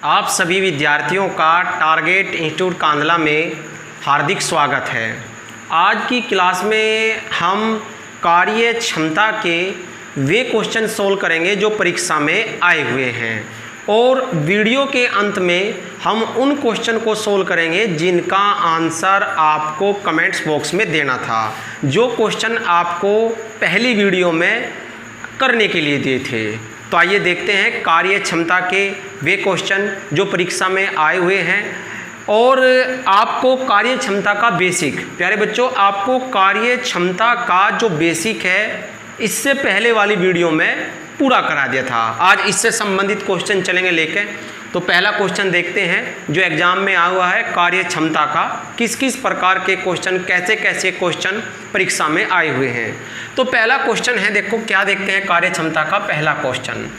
आप सभी विद्यार्थियों का टारगेट इंस्टीट्यूट कांदला में हार्दिक स्वागत है। आज की क्लास में हम कार्य क्षमता के वे क्वेश्चन सोल्व करेंगे जो परीक्षा में आए हुए हैं और वीडियो के अंत में हम उन क्वेश्चन को सोल्व करेंगे जिनका आंसर आपको कमेंट्स बॉक्स में देना था, जो क्वेश्चन आपको पहली वीडियो में करने के लिए दिए थे। तो आइए देखते हैं कार्य क्षमता के वे क्वेश्चन जो परीक्षा में आए हुए हैं। और आपको कार्य क्षमता का बेसिक, प्यारे बच्चों, आपको कार्य क्षमता का जो बेसिक है इससे पहले वाली वीडियो में पूरा करा दिया था। आज इससे संबंधित क्वेश्चन चलेंगे लेके। तो पहला क्वेश्चन देखते हैं जो एग्जाम में आया हुआ है कार्य क्षमता का, किस किस प्रकार के क्वेश्चन, कैसे कैसे क्वेश्चन परीक्षा में आए हुए हैं। तो पहला क्वेश्चन है, देखो क्या देखते हैं कार्य क्षमता का पहला क्वेश्चन।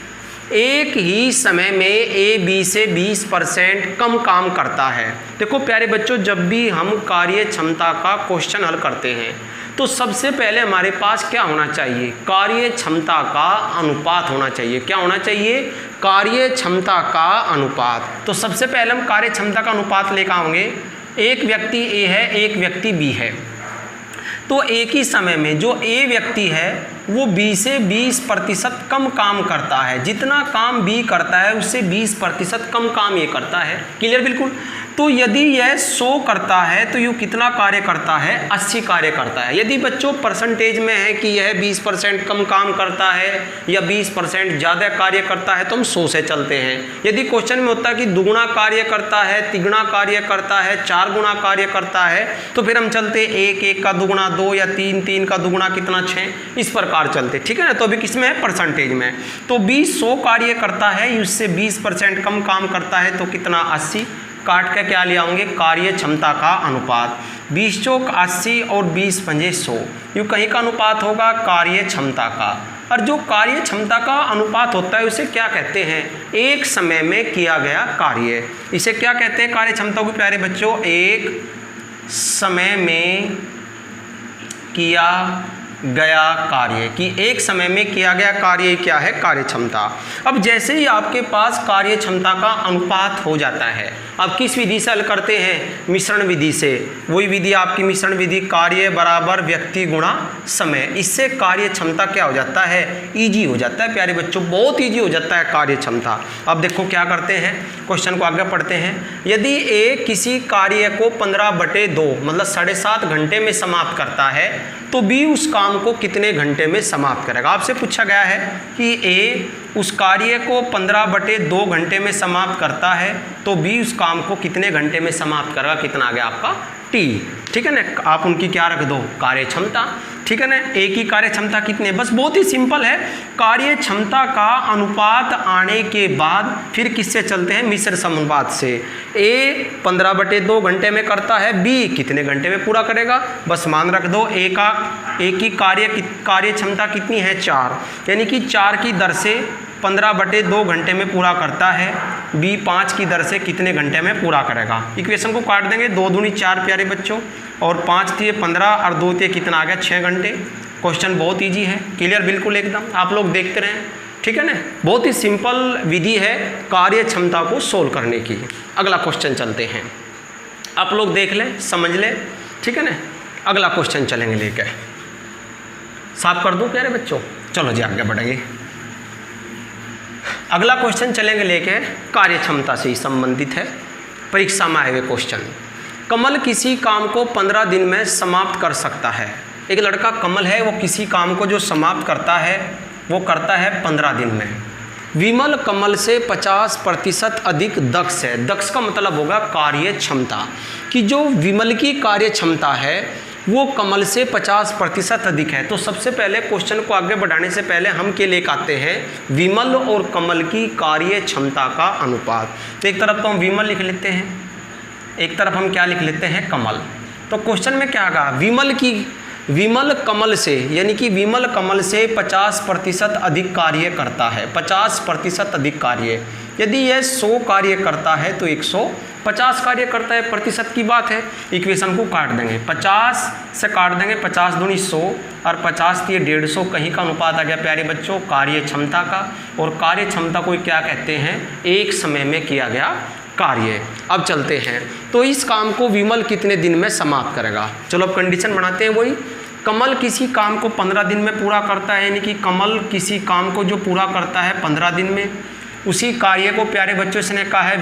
एक ही समय में ए बी से 20% कम काम करता है। देखो प्यारे बच्चों, जब भी हम कार्य क्षमता का क्वेश्चन हल करते हैं तो सबसे पहले हमारे पास क्या होना चाहिए, कार्य क्षमता का अनुपात होना चाहिए। क्या होना चाहिए, कार्य क्षमता का अनुपात। तो सबसे पहले हम कार्य क्षमता का अनुपात लेकर आएंगे। एक व्यक्ति ए है, एक व्यक्ति बी है। तो एक ही समय में जो ए व्यक्ति है वो बी से 20% कम काम करता है। जितना काम बी करता है उससे 20% कम काम ये करता है। क्लियर बिल्कुल। तो यदि यह 100 करता है तो यू कितना कार्य करता है, 80 कार्य करता है। यदि बच्चों परसेंटेज में है कि यह 20% कम काम करता है या 20% ज़्यादा कार्य करता है तो हम 100 से चलते हैं। यदि क्वेश्चन में होता है कि दुगुना कार्य करता है, तिगुना कार्य करता है, 4 गुना कार्य करता है, तो फिर हम चलते 1, 1 का दुगुना 2 या 3, 3 का दुगुना कितना 6, इस प्रकार चलते। ठीक है ना। तो अभी किस में है, परसेंटेज में। तो 100 कार्य करता है, उससे 20% कम काम करता है तो कितना 80। काट के क्या ले आएंगे, कार्य क्षमता का अनुपात। 20 चौक 80 और 20 पंजे 100, यूँ कहीं का अनुपात होगा कार्य क्षमता का। और जो कार्य क्षमता का अनुपात होता है उसे क्या कहते हैं, एक समय में किया गया कार्य। इसे क्या कहते हैं कार्य क्षमता को प्यारे बच्चों, एक समय में किया गया कार्य। कि एक समय में किया गया कार्य क्या है, कार्य क्षमता। अब जैसे ही आपके पास कार्य क्षमता का अनुपात हो जाता है, अब किस विधि से हल करते हैं, मिश्रण विधि से। वही विधि आपकी मिश्रण विधि, कार्य बराबर व्यक्ति गुणा समय। इससे कार्य क्षमता क्या हो जाता है, ईजी हो जाता है प्यारे बच्चों, बहुत ईजी हो जाता है कार्य क्षमता। अब देखो क्या करते हैं, क्वेश्चन को आगे पढ़ते हैं। यदि ए किसी कार्य को 15/2 मतलब 7.5 घंटे में समाप्त करता है तो बी उस काम को कितने घंटे में समाप्त करेगा। आपसे पूछा गया है कि ए उस कार्य को 15/2 घंटे में समाप्त करता है तो बी उस काम को कितने घंटे में समाप्त करेगा। कितना आ गया आपका, टी। ठीक है ना। आप उनकी क्या रख दो, कार्य क्षमता। ठीक है ना। ए की कार्य क्षमता कितने, बस बहुत ही सिंपल है। कार्य क्षमता का अनुपात आने के बाद फिर किससे चलते हैं, मिश्र समानुपात से। ए 15/2 घंटे में करता है, बी कितने घंटे में पूरा करेगा, बस मान रख दो। ए की कार्य क्षमता कितनी है, 4, यानी कि 4 की दर से 15/2 घंटे में पूरा करता है। बी 5 की दर से कितने घंटे में पूरा करेगा। इक्वेशन को काट देंगे, 2 दूनी 4 प्यारे बच्चों, और 5 थी 15 और 2 थे कितना आ गया, 6 घंटे। क्वेश्चन बहुत इजी है, क्लियर बिल्कुल एकदम, आप लोग देखते रहें। ठीक है ना। बहुत ही सिंपल विधि है कार्य क्षमता को सोल्व करने की। अगला क्वेश्चन चलते हैं, आप लोग देख लें, समझ लें। ठीक है ना। अगला क्वेश्चन चलेंगे लेकर, साफ कर दूँ प्यारे बच्चों, चलो जी आगे बढ़ेंगे। अगला क्वेश्चन चलेंगे लेके, कार्य क्षमता से ही संबंधित है, परीक्षा में आए हुए क्वेश्चन। कमल किसी काम को 15 दिन में समाप्त कर सकता है। एक लड़का कमल है, वो किसी काम को जो समाप्त करता है वो करता है 15 दिन में। विमल कमल से 50% अधिक दक्ष है। दक्ष का मतलब होगा कार्य क्षमता, कि जो विमल की कार्य क्षमता है वो कमल से 50% अधिक है। तो सबसे पहले क्वेश्चन को आगे बढ़ाने से पहले हम क्या लेकर आते हैं, विमल और कमल की कार्य क्षमता का अनुपात। तो एक तरफ तो हम विमल लिख लेते हैं, एक तरफ हम क्या लिख लेते हैं, कमल। तो क्वेश्चन में क्या कहा, विमल कमल से, यानी कि विमल कमल से 50% अधिक कार्य करता है, 50% अधिक कार्य। यदि यह 100 कार्य करता है तो 150 कार्य करता है, प्रतिशत की बात है। इक्वेशन को काट देंगे, 50 से काट देंगे, 50 दूनी 100 और 50 दिए 150, कहीं का अनुपात आ गया प्यारे बच्चों कार्य क्षमता का। और कार्य क्षमता को क्या कहते हैं, एक समय में किया गया कार्य। अब चलते हैं, तो इस काम को विमल कितने दिन में समाप्त करेगा। चलो अब कंडीशन बनाते हैं। वही कमल किसी काम को 15 दिन में पूरा करता है, यानी कि कमल किसी काम को जो पूरा करता है 15 दिन में, उसी कार्य को प्यारे बच्चों से ने कहा है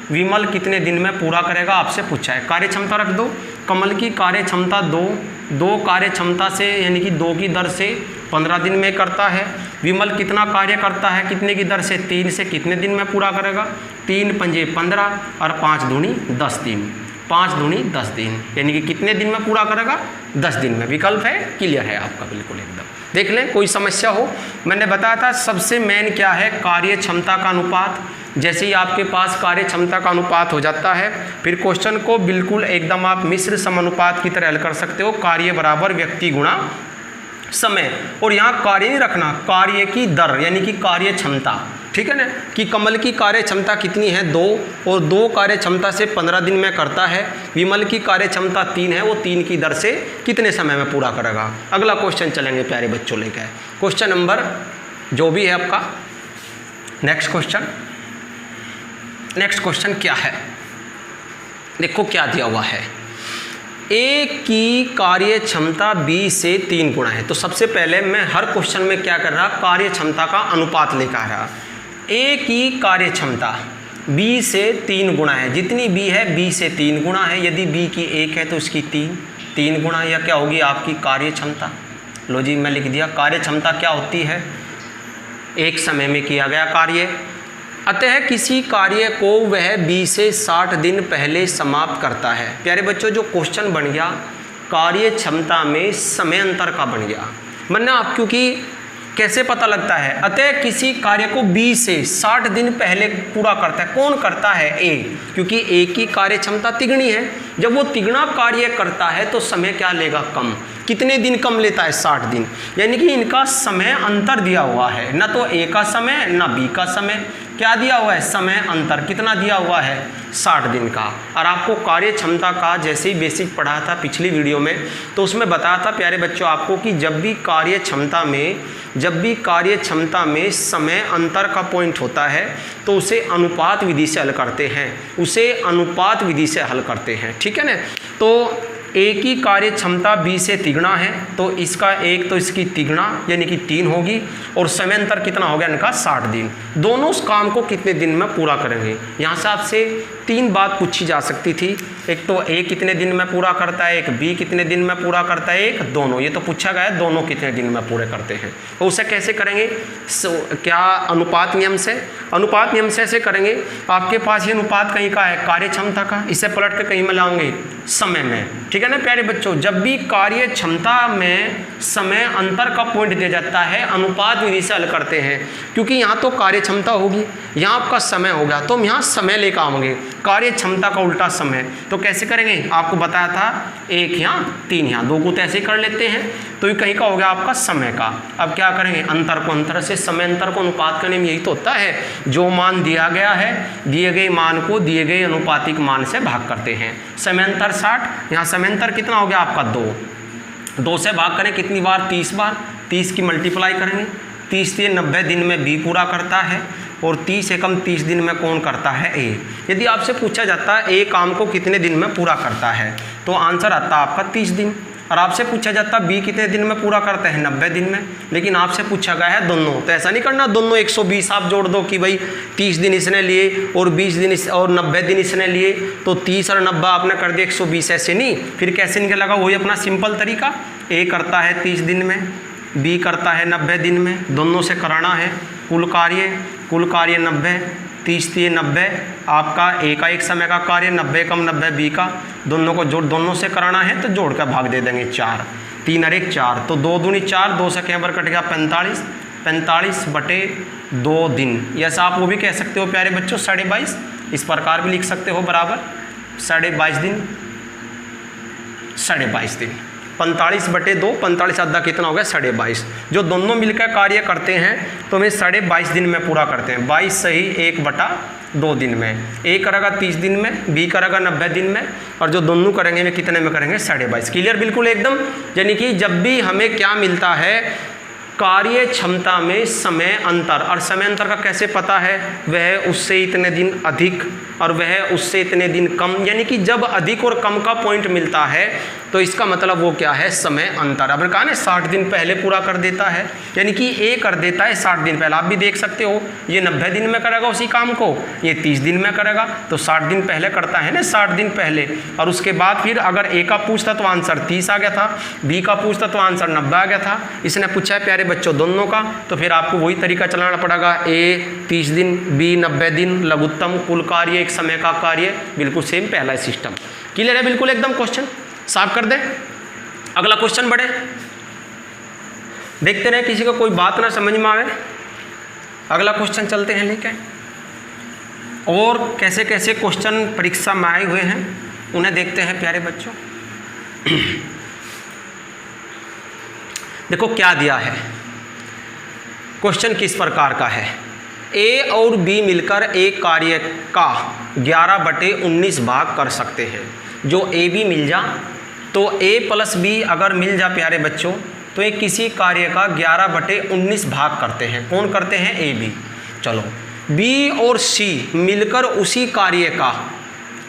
विमल कितने दिन में पूरा करेगा, आपसे पूछा है। कार्य क्षमता रख दो, कमल की कार्य क्षमता 2 कार्य क्षमता से यानी कि 2 की दर से 15 दिन में करता है। विमल कितना कार्य करता है, कितने की दर से, 3 से कितने दिन में पूरा करेगा, 3 पंजे 15 और 5 दूनी 10 दिन, 5 दूनी 10 दिन, यानी कि कितने दिन में पूरा करेगा, 10 दिन में। विकल्प है, क्लियर है आपका बिल्कुल एकदम। देख लें, कोई समस्या हो। मैंने बताया था सबसे मेन क्या है, कार्य क्षमता का अनुपात। जैसे ही आपके पास कार्य क्षमता का अनुपात हो जाता है, फिर क्वेश्चन को बिल्कुल एकदम आप मिश्र समानुपात की तरह हल कर सकते हो। कार्य बराबर व्यक्ति गुणा समय, और यहाँ कार्य नहीं रखना, कार्य की दर यानी कि कार्य क्षमता, ठीक है ना, कि कमल की कार्य क्षमता कितनी है 2, और 2 कार्य क्षमता से 15 दिन में करता है। विमल की कार्य क्षमता 3 है, वो 3 की दर से कितने समय में पूरा करेगा। अगला क्वेश्चन चलेंगे प्यारे बच्चों लेकर, क्वेश्चन नंबर जो भी है आपका नेक्स्ट क्वेश्चन क्या है, देखो क्या दिया हुआ है। ए की कार्य क्षमता बी से 3 गुना है। तो सबसे पहले मैं हर क्वेश्चन में क्या कर रहा, कार्य क्षमता का अनुपात लेकर आ रहा। ए की कार्य क्षमता बी से 3 गुना है, जितनी बी है बी से 3 गुना है। यदि बी की 1 है तो इसकी 3 गुना, या क्या होगी आपकी कार्य क्षमता। लो जी मैं लिख दिया, कार्य क्षमता क्या होती है, एक समय में किया गया कार्य। अतः किसी कार्य को वह 20 से 60 दिन पहले समाप्त करता है। प्यारे बच्चों जो क्वेश्चन बन गया कार्य क्षमता में समय अंतर का बन गया, वरना आप क्योंकि कैसे पता लगता है, अतः किसी कार्य को 20 से 60 दिन पहले पूरा करता है। कौन करता है, ए, क्योंकि ए की कार्य क्षमता तिगुनी है। जब वो तिगुना कार्य करता है तो समय क्या लेगा, कम। कितने दिन कम लेता है, 60 दिन, यानी कि इनका समय अंतर दिया हुआ है, न तो ए का समय न बी का समय, क्या दिया हुआ है, समय अंतर कितना दिया हुआ है, 60 दिन का। और आपको कार्य क्षमता का जैसे ही बेसिक पढ़ा था पिछली वीडियो में, तो उसमें बताया था प्यारे बच्चों आपको कि जब भी कार्य क्षमता में समय अंतर का पॉइंट होता है तो उसे अनुपात विधि से हल करते हैं, ठीक है ना। तो ए की कार्य क्षमता बी से तिगुना है, तो इसका 1 तो इसकी तिगुना यानी कि 3 होगी, और समय अंतर कितना हो गया इनका, 60 दिन। दोनों उस काम को कितने दिन में पूरा करेंगे। यहाँ से आपसे 3 बात पूछी जा सकती थी, एक तो ए कितने दिन में पूरा करता है, एक बी कितने दिन में पूरा करता है, एक दोनों। ये तो पूछा गया है दोनों कितने दिन में पूरे करते हैं। तो उसे कैसे करेंगे, क्या अनुपात नियम से ऐसे करेंगे। आपके पास ये अनुपात कहीं का है, कार्य क्षमता का, इसे पलट के कहीं में लाओगे समय में, ठीक है ना प्यारे बच्चों। जब भी कार्य क्षमता में समय अंतर का पॉइंट दिया जाता है, अनुपात विधि से हल करते हैं, क्योंकि यहाँ तो कार्य क्षमता होगी, यहाँ आपका समय होगा, तो हम यहाँ समय लेकर आएंगे, कार्य क्षमता का उल्टा समय। तो कैसे करेंगे, आपको बताया था 1 यहाँ 3 यहाँ, 2 को तो ऐसे ही कर लेते हैं, तो ये कहीं का हो गया आपका समय का। अब क्या करेंगे, अंतर को अंतर से, समय अंतर को अनुपात करने में यही तो होता है, जो मान दिया गया है दिए गए मान को दिए गए अनुपातिक मान से भाग करते हैं। समय अंतर 60, यहाँ समय अंतर कितना हो गया आपका 2 से भाग करें कितनी बार, 30 बार, 30 की मल्टीप्लाई करेंगे, 30 से 90 दिन में बी पूरा करता है, और 30 एकम 30 दिन में कौन करता है, ए। यदि आपसे पूछा जाता है ए काम को कितने दिन में पूरा करता है, तो आंसर आता है आपका 30 दिन। और आपसे पूछा जाता है बी कितने दिन में पूरा करता है, 90 दिन में, लेकिन आपसे पूछा गया है दोनों, तो ऐसा नहीं करना दोनों 120 आप जोड़ दो कि भाई 30 दिन इसने लिए और 20 दिन और 90 दिन इसने लिए, तो 30 और 90 आपने कर दिया 120, ऐसे नहीं। फिर कैसे निकलेगा, वही अपना सिंपल तरीका, ए करता है 30 दिन में, बी करता है 90 दिन में, दोनों से कराना है कुल कार्य 90, 30 3 90, आपका ए का एक समय का कार्य, 90 कम 90 बी का, दोनों को जोड़, दोनों से कराना है तो जोड़ कर भाग दे देंगे 4, 3 और 1 4, तो 2 दूनी 4, 2 से कैमर कट गया 45 बटे 2 दिन। यस आप वो भी कह सकते हो प्यारे बच्चों 22.5, इस प्रकार भी लिख सकते हो बराबर 22.5 दिन, 45/2, 45 आधा कितना हो गया 22.5। जो दोनों मिलकर कार्य करते हैं तो वे 22.5 दिन में पूरा करते हैं। 22 सही 1/2 दिन में। ए करेगा 30 दिन में, बी करेगा 90 दिन में, और जो दोनों करेंगे वे कितने में करेंगे 22.5। क्लियर बिल्कुल एकदम। यानी कि जब भी हमें क्या मिलता है, कार्य क्षमता में समय अंतर, और समय अंतर का कैसे पता है, वह उससे इतने दिन अधिक और वह उससे इतने दिन कम, यानी कि जब अधिक और कम का पॉइंट मिलता है तो इसका मतलब वो क्या है, समय अंतर। अब कहा ना 60 दिन पहले पूरा कर देता है, यानी कि ए कर देता है 60 दिन पहले। आप भी देख सकते हो ये 90 दिन में करेगा उसी काम को, ये 30 दिन में करेगा, तो 60 दिन पहले करता है ना, 60 दिन पहले। और उसके बाद फिर अगर ए का पूछता तो आंसर 30 आ गया था, बी का पूछता तो आंसर 90 आ गया था। इसने पूछा है प्यारे बच्चों दोनों का, तो फिर आपको वही तरीका चलाना पड़ेगा। ए 30 दिन, बी 90 दिन, लघुत्तम कुल कार्य एक समय का कार्य, बिल्कुल सेम पहला सिस्टम। क्लियर है बिल्कुल एकदम। क्वेश्चन साफ कर दे, अगला क्वेश्चन बढ़े, देखते रहे किसी को कोई बात ना समझ में आवे। अगला क्वेश्चन चलते हैं लेके, और कैसे कैसे क्वेश्चन परीक्षा में आए हुए हैं उन्हें देखते हैं प्यारे बच्चों। देखो क्या दिया है, क्वेश्चन किस प्रकार का है। ए और बी मिलकर एक कार्य का 11/19 भाग कर सकते हैं। जो ए बी मिल जा, तो ए प्लस बी अगर मिल जा प्यारे बच्चों, तो ये किसी कार्य का 11/19 भाग करते हैं। कौन करते हैं, ए बी। चलो बी और सी मिलकर उसी कार्य का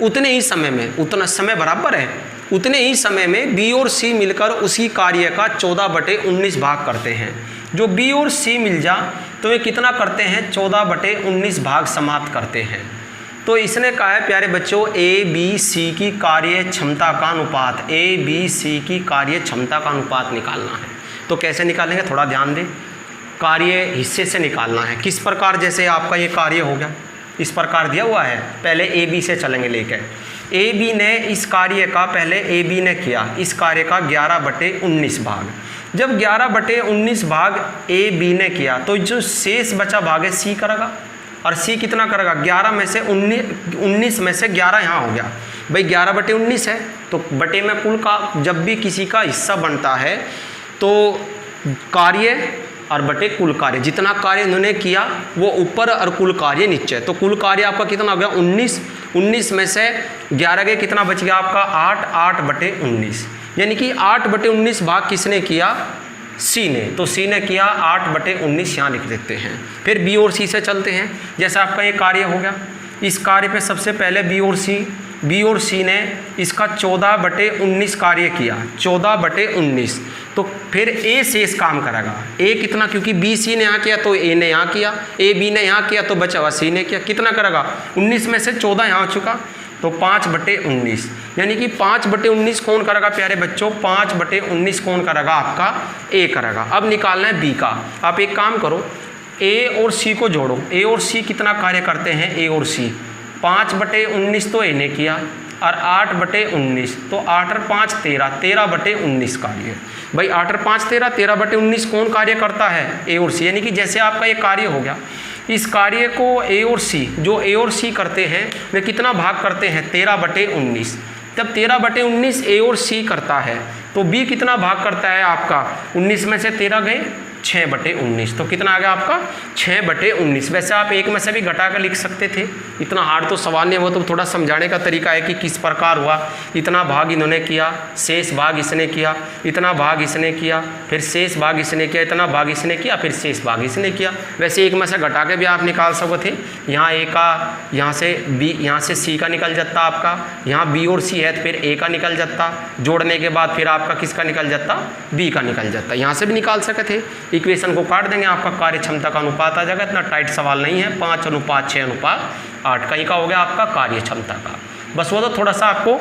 उतने ही समय में, उतना समय बराबर है, उतने ही समय में बी और सी मिलकर उसी कार्य का 14/19 भाग करते हैं। जो बी और सी मिल जा तो ये कितना करते हैं, 14/19 भाग समाप्त करते हैं। तो इसने कहा है प्यारे बच्चों ए बी सी की कार्य क्षमता का अनुपात, ए बी सी की कार्य क्षमता का अनुपात निकालना है। तो कैसे निकालेंगे, थोड़ा ध्यान दें। कार्य हिस्से से निकालना है। किस प्रकार, जैसे आपका ये कार्य हो गया, इस प्रकार दिया हुआ है, पहले ए बी से चलेंगे लेकर। ए बी ने इस कार्य का, पहले ए बी ने किया इस कार्य का 11/19 भाग। जब 11/19 भाग ए बी ने किया तो जो शेष बचा भाग है सी करेगा, और सी कितना करेगा, 11 में से 19 में से 11 यहाँ हो गया भाई, 11/19 है। तो बटे में कुल का, जब भी किसी का हिस्सा बनता है तो कार्य और बटे कुल कार्य, जितना कार्य इन्होंने किया वो ऊपर और कुल कार्य नीचे। तो कुल कार्य आपका कितना हो गया 19, 19 में से 11 गए, कितना बच गया आपका 8, 8/19, यानी कि 8/19 भाग किसने किया, सी ने। तो सी ने किया 8/19, यहाँ लिख देते हैं। फिर बी और सी से चलते हैं। जैसे आपका ये कार्य हो गया, इस कार्य पे सबसे पहले बी और सी ने इसका 14/19 कार्य किया, 14/19। तो फिर ए शेष काम करेगा। ए कितना, क्योंकि बी सी ने यहाँ किया तो ए ने यहाँ किया, ए बी ने यहाँ किया तो बचा हुआ सी ने किया, कितना करेगा 19 में से 14 यहाँ हो चुका, तो 5/19, यानी कि 5/19 कौन करेगा प्यारे बच्चों, 5/19 कौन करेगा, आपका ए करेगा। अब निकालना है बी का। आप एक काम करो, ए और सी को जोड़ो। ए और सी कितना कार्य करते हैं, ए और सी 5/19 तो ए ने किया, और 8/19, तो 8 और 5 13, 13/19 कार्य। भाई 8 और 5 13, 13/19 कौन कार्य करता है, ए और सी। यानी कि जैसे आपका ये कार्य हो गया, इस कार्य को ए और सी, जो ए और सी करते हैं वे कितना भाग करते हैं, 13/19। तब 13/19 ए और सी करता है, तो बी कितना भाग करता है आपका, 19 में से 13 गए 6/19, तो कितना आ गया आपका 6/19। वैसे आप एक में से भी घटा कर लिख सकते थे, इतना हार्ड तो सवाल नहीं, वो तो थोड़ा समझाने का तरीका है कि किस प्रकार हुआ। इतना भाग इन्होंने किया, शेष भाग इसने किया, इतना भाग इसने किया, फिर शेष भाग इसने किया, इतना भाग इसने किया, फिर शेष भाग इसने किया। वैसे एक में से घटा के भी आप निकाल सकते थे। यहाँ ए का, यहाँ से बी, यहाँ से सी का निकल जाता आपका, यहाँ बी और सी है तो फिर ए का निकल जाता, जोड़ने के बाद फिर आपका किसका निकल जाता, बी का निकल जाता। यहाँ से भी निकाल सके थे। इक्वेशन को काट देंगे, आपका कार्य क्षमता का अनुपात आ जाएगा। इतना टाइट सवाल नहीं है, 5:6:8 कहीं का हो गया आपका कार्य क्षमता का। बस वो तो थोड़ा सा आपको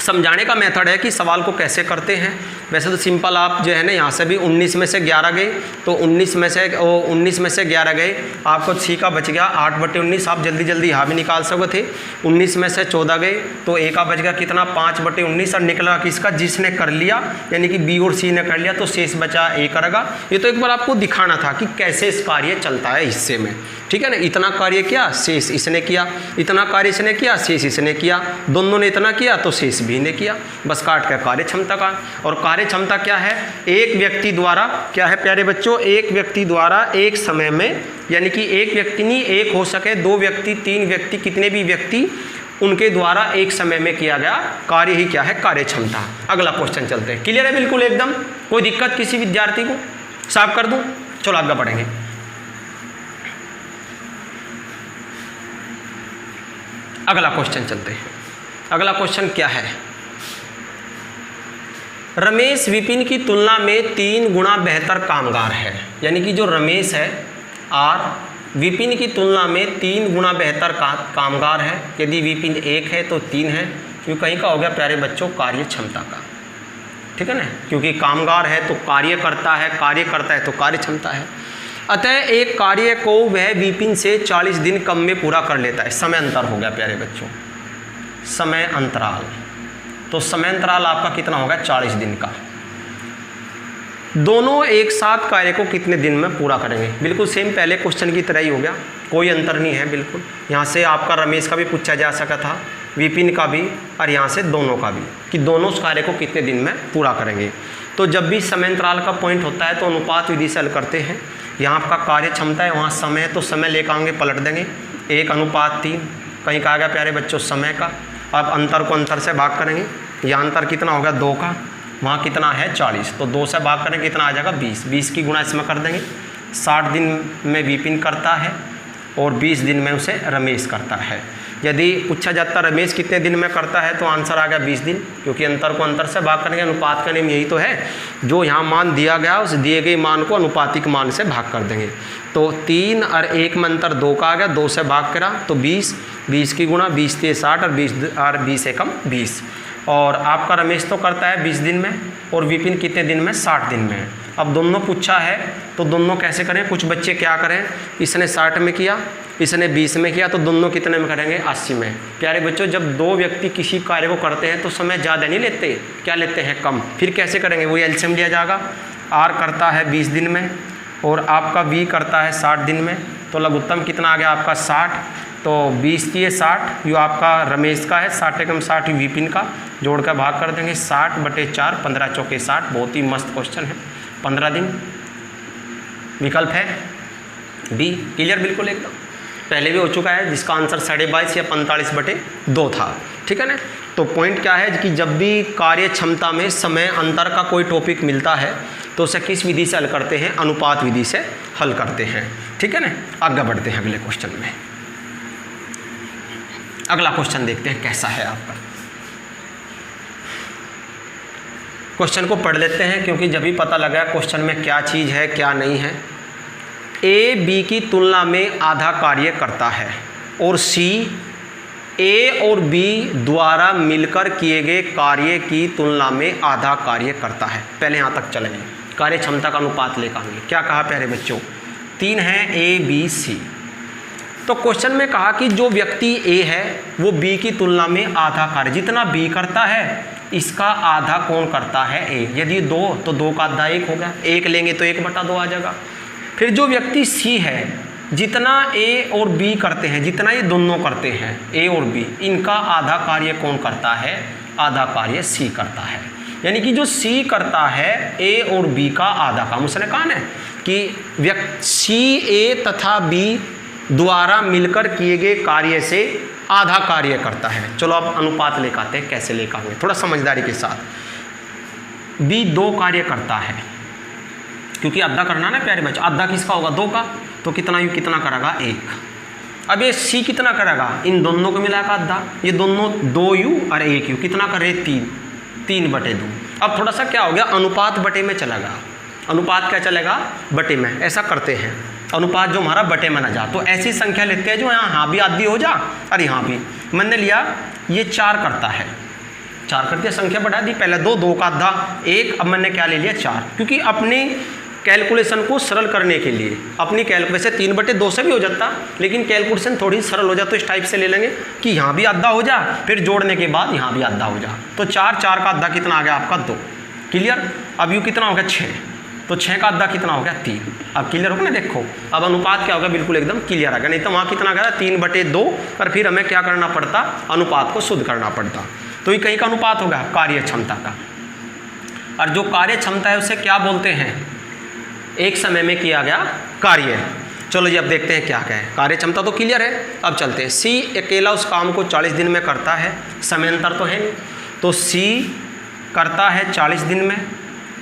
समझाने का मेथड है कि सवाल को कैसे करते हैं। वैसे तो सिंपल, आप जो है ना यहाँ से भी 19 में से 11 गए, तो 19 में से 11 गए, आपको सी का बच गया 8/19। आप जल्दी जल्दी यहाँ भी निकाल सकते थे। 19 में से 14 गए तो ए का बच गया कितना 5/19, और निकला किसका, जिसने कर लिया, यानी कि बी और सी ने कर लिया, तो शेष बचा ए करेगा। ये तो एक बार आपको दिखाना था कि कैसे इस कार्य चलता है हिस्से में, ठीक है ना। इतना कार्य किया, शेष इसने किया, इतना कार्य इसने किया, शेष इसने किया, दोनों ने इतना किया तो शेष भी बी ने किया, बस काट कर कार्य क्षमता का। और कार्य क्षमता क्या है, एक व्यक्ति द्वारा, क्या है प्यारे बच्चों, एक व्यक्ति द्वारा एक समय में, यानी कि एक व्यक्ति नहीं, एक हो सके, 2 व्यक्ति, 3 व्यक्ति, कितने भी व्यक्ति, उनके द्वारा एक समय में किया गया कार्य ही क्या है, कार्य क्षमता। अगला क्वेश्चन चलते हैं। क्लियर है बिल्कुल एकदम, कोई दिक्कत किसी विद्यार्थी को? साफ कर दूं? चलो आगे बढ़ेंगे। अगला क्वेश्चन चलते हैं। अगला क्वेश्चन क्या है, रमेश विपिन की तुलना में 3 गुना बेहतर कामगार है। यानी कि जो रमेश है और विपिन की तुलना में 3 गुना बेहतर कामगार है। यदि विपिन 1 है तो 3 है। क्यों कहीं का हो गया प्यारे बच्चों, कार्य क्षमता का, ठीक है ना, क्योंकि कामगार है तो कार्य करता है, कार्य करता है तो कार्य क्षमता है। अतः एक कार्य को वह विपिन से 40 दिन कम में पूरा कर लेता है। समय अंतर हो गया प्यारे बच्चों, समय अंतराल, तो समय अंतराल आपका कितना होगा, 40 दिन का। दोनों एक साथ कार्य को कितने दिन में पूरा करेंगे? बिल्कुल सेम पहले क्वेश्चन की तरह ही हो गया, कोई अंतर नहीं है बिल्कुल। यहाँ से आपका रमेश का भी पूछा जा सका था, विपिन का भी, और यहाँ से दोनों का भी, कि दोनों उस कार्य को कितने दिन में पूरा करेंगे। तो जब भी समय अंतराल का पॉइंट होता है तो अनुपात विधि से हल करते हैं। यहाँ आपका कार्य क्षमता है, वहाँ समय है, तो समय लेकर आएंगे, पलट देंगे, 1:3। कहीं कहा गया प्यारे बच्चों समय का। अब अंतर को अंतर से भाग करेंगे, यहाँ अंतर कितना होगा 2 का, वहाँ कितना है 40, तो 2 से भाग करेंगे कितना आ जाएगा 20। 20 की गुणा इसमें कर देंगे। 60 दिन में विपिन करता है और 20 दिन में उसे रमेश करता है। यदि पूछा जाता रमेश कितने दिन में करता है तो आंसर आ गया 20 दिन, क्योंकि अंतर को अंतर से भाग करेंगे। अनुपात का नियम यही तो है, जो यहाँ मान दिया गया उस दिए गए मान को अनुपातिक मान से भाग कर देंगे। तो 3 और 1 में अंतर 2 का आ गया, 2 से भाग करा तो 20, 20 की गुणा 20 × 60 और 20 एकम 20। और आपका रमेश तो करता है 20 दिन में और विपिन कितने दिन में, 60 दिन में। अब दोनों पूछा है तो दोनों कैसे करें, कुछ बच्चे क्या करें, इसने 60 में किया, इसने 20 में किया, तो दोनों कितने में करेंगे, 80 में। प्यारे बच्चों, जब 2 व्यक्ति किसी कार्य को करते हैं तो समय ज़्यादा नहीं लेते, क्या लेते हैं, कम। फिर कैसे करेंगे, वही एलसीएम लिया जाएगा। आर करता है 20 दिन में और आपका वी करता है 60 दिन में, तो लघुत्तम कितना आ गया आपका 60। तो 20 की 60, यो आपका रमेश का है, 60 एकम 60 विपिन का, जोड़ कर भाग कर देंगे 60/4, 15 चौके 60। बहुत ही मस्त क्वेश्चन है। 15 दिन विकल्प है बी। क्लियर बिल्कुल एकदम, पहले भी हो चुका है, जिसका आंसर 22.5 या 45/2 था, ठीक है ना। तो पॉइंट क्या है कि जब भी कार्य क्षमता में समय अंतर का कोई टॉपिक मिलता है तो उसे किस विधि से हल करते हैं, अनुपात विधि से हल करते हैं, ठीक है ना। आगे बढ़ते हैं अगले क्वेश्चन में। अगला क्वेश्चन देखते हैं कैसा है आपका। क्वेश्चन को पढ़ लेते हैं, क्योंकि जब भी पता लगा क्वेश्चन में क्या चीज़ है क्या नहीं है। ए बी की तुलना में आधा कार्य करता है और सी ए और बी द्वारा मिलकर किए गए कार्य की तुलना में आधा कार्य करता है। पहले यहाँ तक चलेंगे, कार्य क्षमता का अनुपात लेकर आएंगे। क्या कहा प्यारे बच्चों, 3 है ए बी सी। तो क्वेश्चन में कहा कि जो व्यक्ति ए है वो बी की तुलना में आधा कार्य, जितना बी करता है इसका आधा कौन करता है, ए। यदि 2 तो 2 का आधा 1 होगा, 1 लेंगे तो 1/2 आ जाएगा। फिर जो व्यक्ति सी है, जितना ए और बी करते हैं, जितना ये दोनों करते हैं ए और बी, इनका आधा कार्य कौन करता है, आधा कार्य सी करता है। यानी कि जो सी करता है ए और बी का आधा काम, उसने कहा ना कि सी ए तथा बी द्वारा मिलकर किए गए कार्य से आधा कार्य करता है। चलो अब अनुपात लेकर आते हैं, कैसे लेकर आएंगे थोड़ा समझदारी के साथ। बी 2 कार्य करता है, क्योंकि आधा करना ना प्यारे बच्चे, आधा किसका होगा 2 का, तो कितना यू कितना करेगा 1। अब ये सी कितना करेगा, इन दोनों को मिलाकर आधा, ये दोनों 2u और 1u कितना करे 3/2। अब थोड़ा सा क्या हो गया, अनुपात बटे में चला गया। अनुपात क्या चलेगा, बटे में। ऐसा करते हैं अनुपात जो हमारा बटे में ना जा, तो ऐसी संख्या लेते हैं जो यहाँ भी आधी हो जा और यहाँ भी। मैंने लिया ये 4 करता है, 4 करती है, संख्या बढ़ा दी, पहले 2 का आधा 1, अब मैंने क्या ले लिया 4, क्योंकि अपनी कैलकुलेशन को सरल करने के लिए, अपनी कैलकुलेशन 3/2 से भी हो जाता, लेकिन कैलकुलेशन थोड़ी सरल हो जाए तो इस टाइप से ले लेंगे कि यहाँ भी आधा हो जा, फिर जोड़ने के बाद यहाँ भी आधा हो जा। तो 4 का आधा कितना आ गया आपका 2। क्लियर। अब यू कितना हो गया 6, तो 6 का आधा कितना हो गया 3। अब क्लियर होगा ना, देखो अब अनुपात क्या होगा, बिल्कुल एकदम क्लियर आ गया। नहीं तो वहाँ कितना गया 3/2, और फिर हमें क्या करना पड़ता, अनुपात को शुद्ध करना पड़ता। तो ये कहीं का अनुपात होगा कार्य क्षमता का। और जो कार्य क्षमता है उसे क्या बोलते हैं, एक समय में किया गया कार्य। चलो जी अब देखते हैं क्या क्या है। कार्य क्षमता तो क्लियर है, अब चलते हैं। सी अकेला उस काम को 40 दिन में करता है, समय अंतर तो है नहीं, तो सी करता है 40 दिन में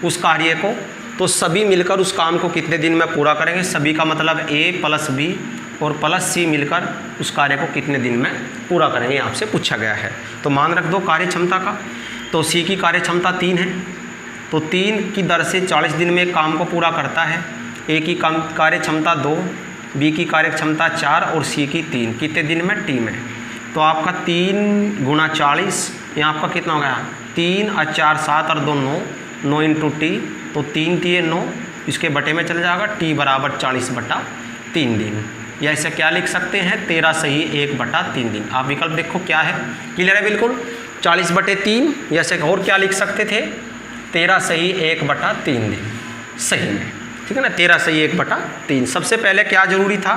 उस कार्य को, तो सभी मिलकर उस काम को कितने दिन में पूरा करेंगे। सभी का मतलब ए प्लस बी और प्लस सी मिलकर उस कार्य को कितने दिन में पूरा करेंगे, आपसे पूछा गया है। तो मान रख दो कार्य क्षमता का, तो सी की कार्य क्षमता 3 है, तो 3 की दर से 40 दिन में काम को पूरा करता है। ए की कार्य क्षमता 2, बी की कार्य क्षमता 4 और सी की 3, कितने दिन में, टी में। तो आपका 3 गुणा 40, यहाँ आपका कितना हो गया, 3 और 4 7 और 2 9, 9 इंटू टी, तो 3 × 3 9, इसके बटे में चला जाएगा, टी बराबर 40/3 दिन। या इसे क्या लिख सकते हैं, 13 सही 1/3 दिन। आप विकल्प देखो क्या है, क्लियर है बिल्कुल। 40/3 या से और क्या लिख सकते थे, 13 सही 1/3 दिन सही में, ठीक है ना। 13 सही 1/3। सबसे पहले क्या जरूरी था,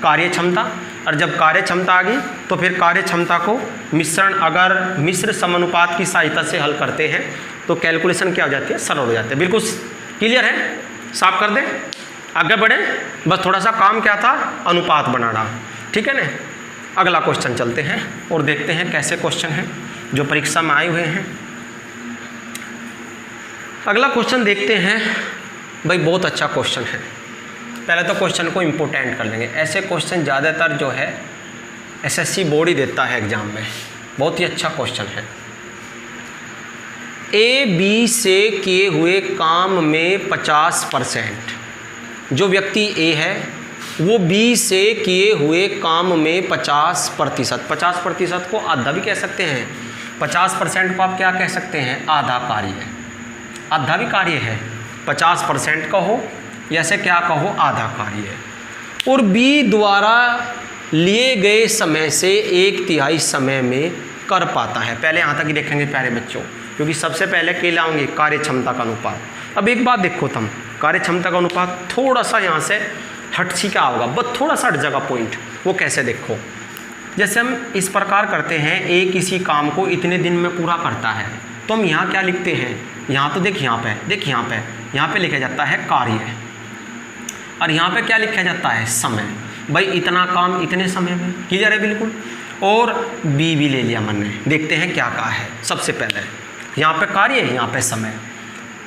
कार्य क्षमता, और जब कार्य क्षमता आ गई तो फिर कार्य क्षमता को मिश्रण, अगर मिश्र समानुपात की सहायता से हल करते हैं तो कैलकुलेशन क्या हो जाती है, सरल हो जाती है। बिल्कुल क्लियर है, साफ कर दें, आगे बढ़े। बस थोड़ा सा काम क्या था, अनुपात बनाना, ठीक है ना। अगला क्वेश्चन चलते हैं और देखते हैं कैसे क्वेश्चन हैं जो परीक्षा में आए हुए हैं। अगला क्वेश्चन देखते हैं भाई, बहुत अच्छा क्वेश्चन है। पहले तो क्वेश्चन को इम्पोर्टेंट कर लेंगे। ऐसे क्वेश्चन ज़्यादातर जो है एसएससी बोर्ड ही देता है एग्जाम में, बहुत ही अच्छा क्वेश्चन है। ए बी से किए हुए काम में 50%, जो व्यक्ति ए है वो बी से किए हुए काम में 50%, 50% को आधा भी कह सकते हैं, 50% को आप क्या कह सकते हैं, आधा कार्य, आधा भी कार्य है। 50% कहो या से क्या कहो, आधा कार्य, और बी द्वारा लिए गए समय से 1/3 समय में कर पाता है। पहले यहाँ तक ही देखेंगे प्यारे बच्चों, क्योंकि सबसे पहले के लाऊंगे कार्य क्षमता का अनुपात। अब एक बात देखो तुम, कार्य क्षमता का अनुपात थोड़ा सा यहाँ से हट सी क्या होगा, बस थोड़ा सा हट जाएगा पॉइंट। वो कैसे देखो, जैसे हम इस प्रकार करते हैं, ए किसी काम को इतने दिन में पूरा करता है, तो हम यहाँ क्या लिखते हैं, यहाँ तो देख यहाँ पे, देख यहाँ पे लिखा जाता है कार्य, और यहाँ पे क्या लिखा जाता है, समय। भाई इतना काम इतने समय में, क्लियर है बिल्कुल। और बी भी ले लिया मैंने, देखते हैं क्या कहा है। सबसे पहले यहाँ पे कार्य है, यहाँ पे समय।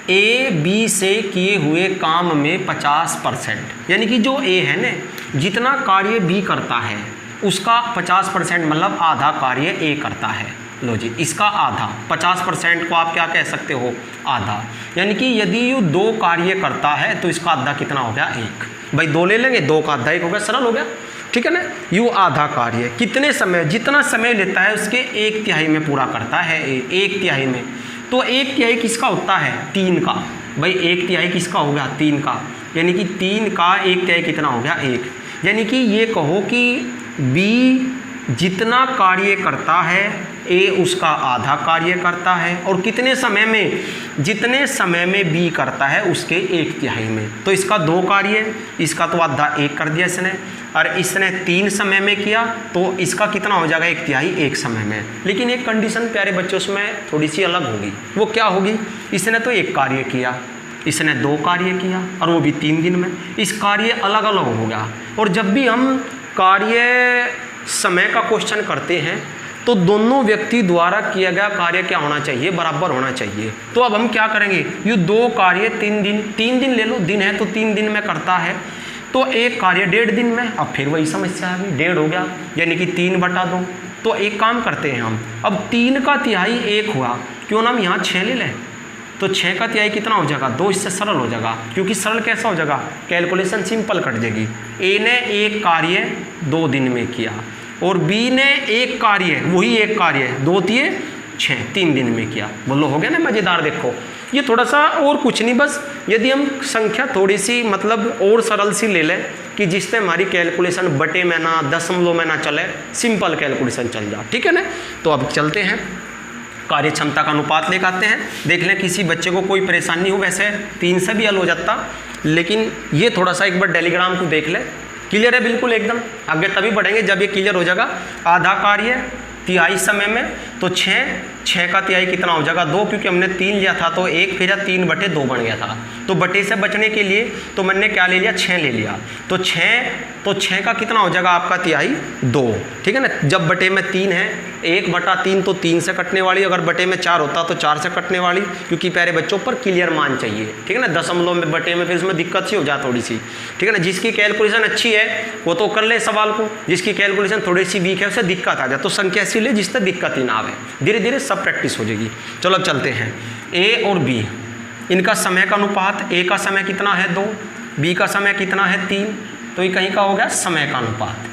ए बी से किए हुए काम में 50%, यानी कि जो ए है ना, जितना कार्य बी करता है उसका 50% मतलब आधा कार्य ए करता है। लो जी, इसका आधा, 50% को आप क्या कह सकते हो, आधा। यानी कि यदि यू 2 कार्य करता है तो इसका आधा कितना हो गया, 1। भाई 2 ले लेंगे, 2 का आधा 1 हो गया, सरल हो गया, ठीक है ना। यू आधा कार्य कितने समय, जितना समय लेता है उसके 1/3 में पूरा करता है, 1/3 में। तो 1/3 किसका होता है, 3 का। भाई 1/3 किसका हो गया, 3 का, यानी कि 3 का 1/3 कितना हो गया, 1। यानी कि ये कहो कि बी जितना कार्य करता है ए उसका आधा कार्य करता है, और कितने समय में, जितने समय में बी करता है उसके 1/3 में। तो इसका 2 कार्य, इसका तो आधा 1 कर दिया इसने, और इसने 3 समय में किया तो इसका कितना हो जाएगा, 1/3 1 समय में। लेकिन एक कंडीशन प्यारे बच्चों उसमें थोड़ी सी अलग होगी। वो क्या होगी, इसने तो 1 कार्य किया, इसने 2 कार्य किया, और वो भी 3 दिन में। इस कार्य अलग अलग होगा। और जब भी हम कार्य समय का क्वेश्चन करते हैं तो दोनों व्यक्ति द्वारा किया गया कार्य क्या होना चाहिए, बराबर होना चाहिए। तो अब हम क्या करेंगे, ये 2 कार्य 3 दिन ले लो, दिन है तो 3 दिन में करता है, तो 1 कार्य 1.5 दिन में। अब फिर वही समस्या आ गई, 1.5 हो गया, यानी कि 3/2। तो एक काम करते हैं हम, अब 3 का तिहाई 1 हुआ, क्यों ना हम यहाँ 6 ले लें, तो 6 का तिहाई कितना हो जाएगा, 2। इससे सरल हो जाएगा, क्योंकि सरल कैसा हो जाएगा, कैलकुलेशन सिंपल कट जाएगी। ए ने 1 कार्य 2 दिन में किया, और बी ने 1 कार्य, वही 1 कार्य 2 × 6 3 दिन में किया। बोलो हो गया ना मज़ेदार। देखो ये थोड़ा सा और कुछ नहीं, बस यदि हम संख्या थोड़ी सी मतलब और सरल सी ले लें कि जिससे हमारी कैलकुलेशन बटे में ना, दशमलव में ना चले, सिंपल कैलकुलेशन चल जाए, ठीक है ना। तो अब चलते हैं, कार्य क्षमता का अनुपात लेकर आते हैं, देख लें किसी बच्चे को कोई परेशानी हो। वैसे 3 से भी हल हो जाता, लेकिन ये थोड़ा सा एक बार डायग्राम को देख लें, क्लियर है बिल्कुल एकदम। आगे तभी बढ़ेंगे जब ये क्लियर हो जाएगा। आधा कार्य 3/3 समय में, तो 6 का तिहाई कितना हो जाएगा 2, क्योंकि हमने 3 लिया था तो 1 फेरा 3/2 बन गया था। तो बटे से बचने के लिए तो मैंने क्या ले लिया, 6 ले लिया। तो 6 का कितना हो जाएगा आपका तिहाई 2, ठीक है ना। जब बटे में 3 है, 1/3 तो 3 से कटने वाली, अगर बटे में 4 होता तो 4 से कटने वाली, क्योंकि प्यारे बच्चों पर क्लियर मान चाहिए, ठीक है ना। दशमलव में बटे में फिर उसमें दिक्कत सी हो जाए थोड़ी सी, ठीक है ना। जिसकी कैलकुलेशन अच्छी है वो तो कर ले सवाल को, जिसकी कैलकुलेशन थोड़ी सी वीक है उसे दिक्कत आ जाए तो संख्या ऐसी ले जिससे दिक्कत ही ना आवे। धीरे धीरे सब प्रैक्टिस हो जाएगी। चलो अब चलते हैं। ए और बी, इनका समय का अनुपात, ए का समय कितना है 2, बी का समय कितना है 3, तो ये कहीं का हो गया समय का अनुपात।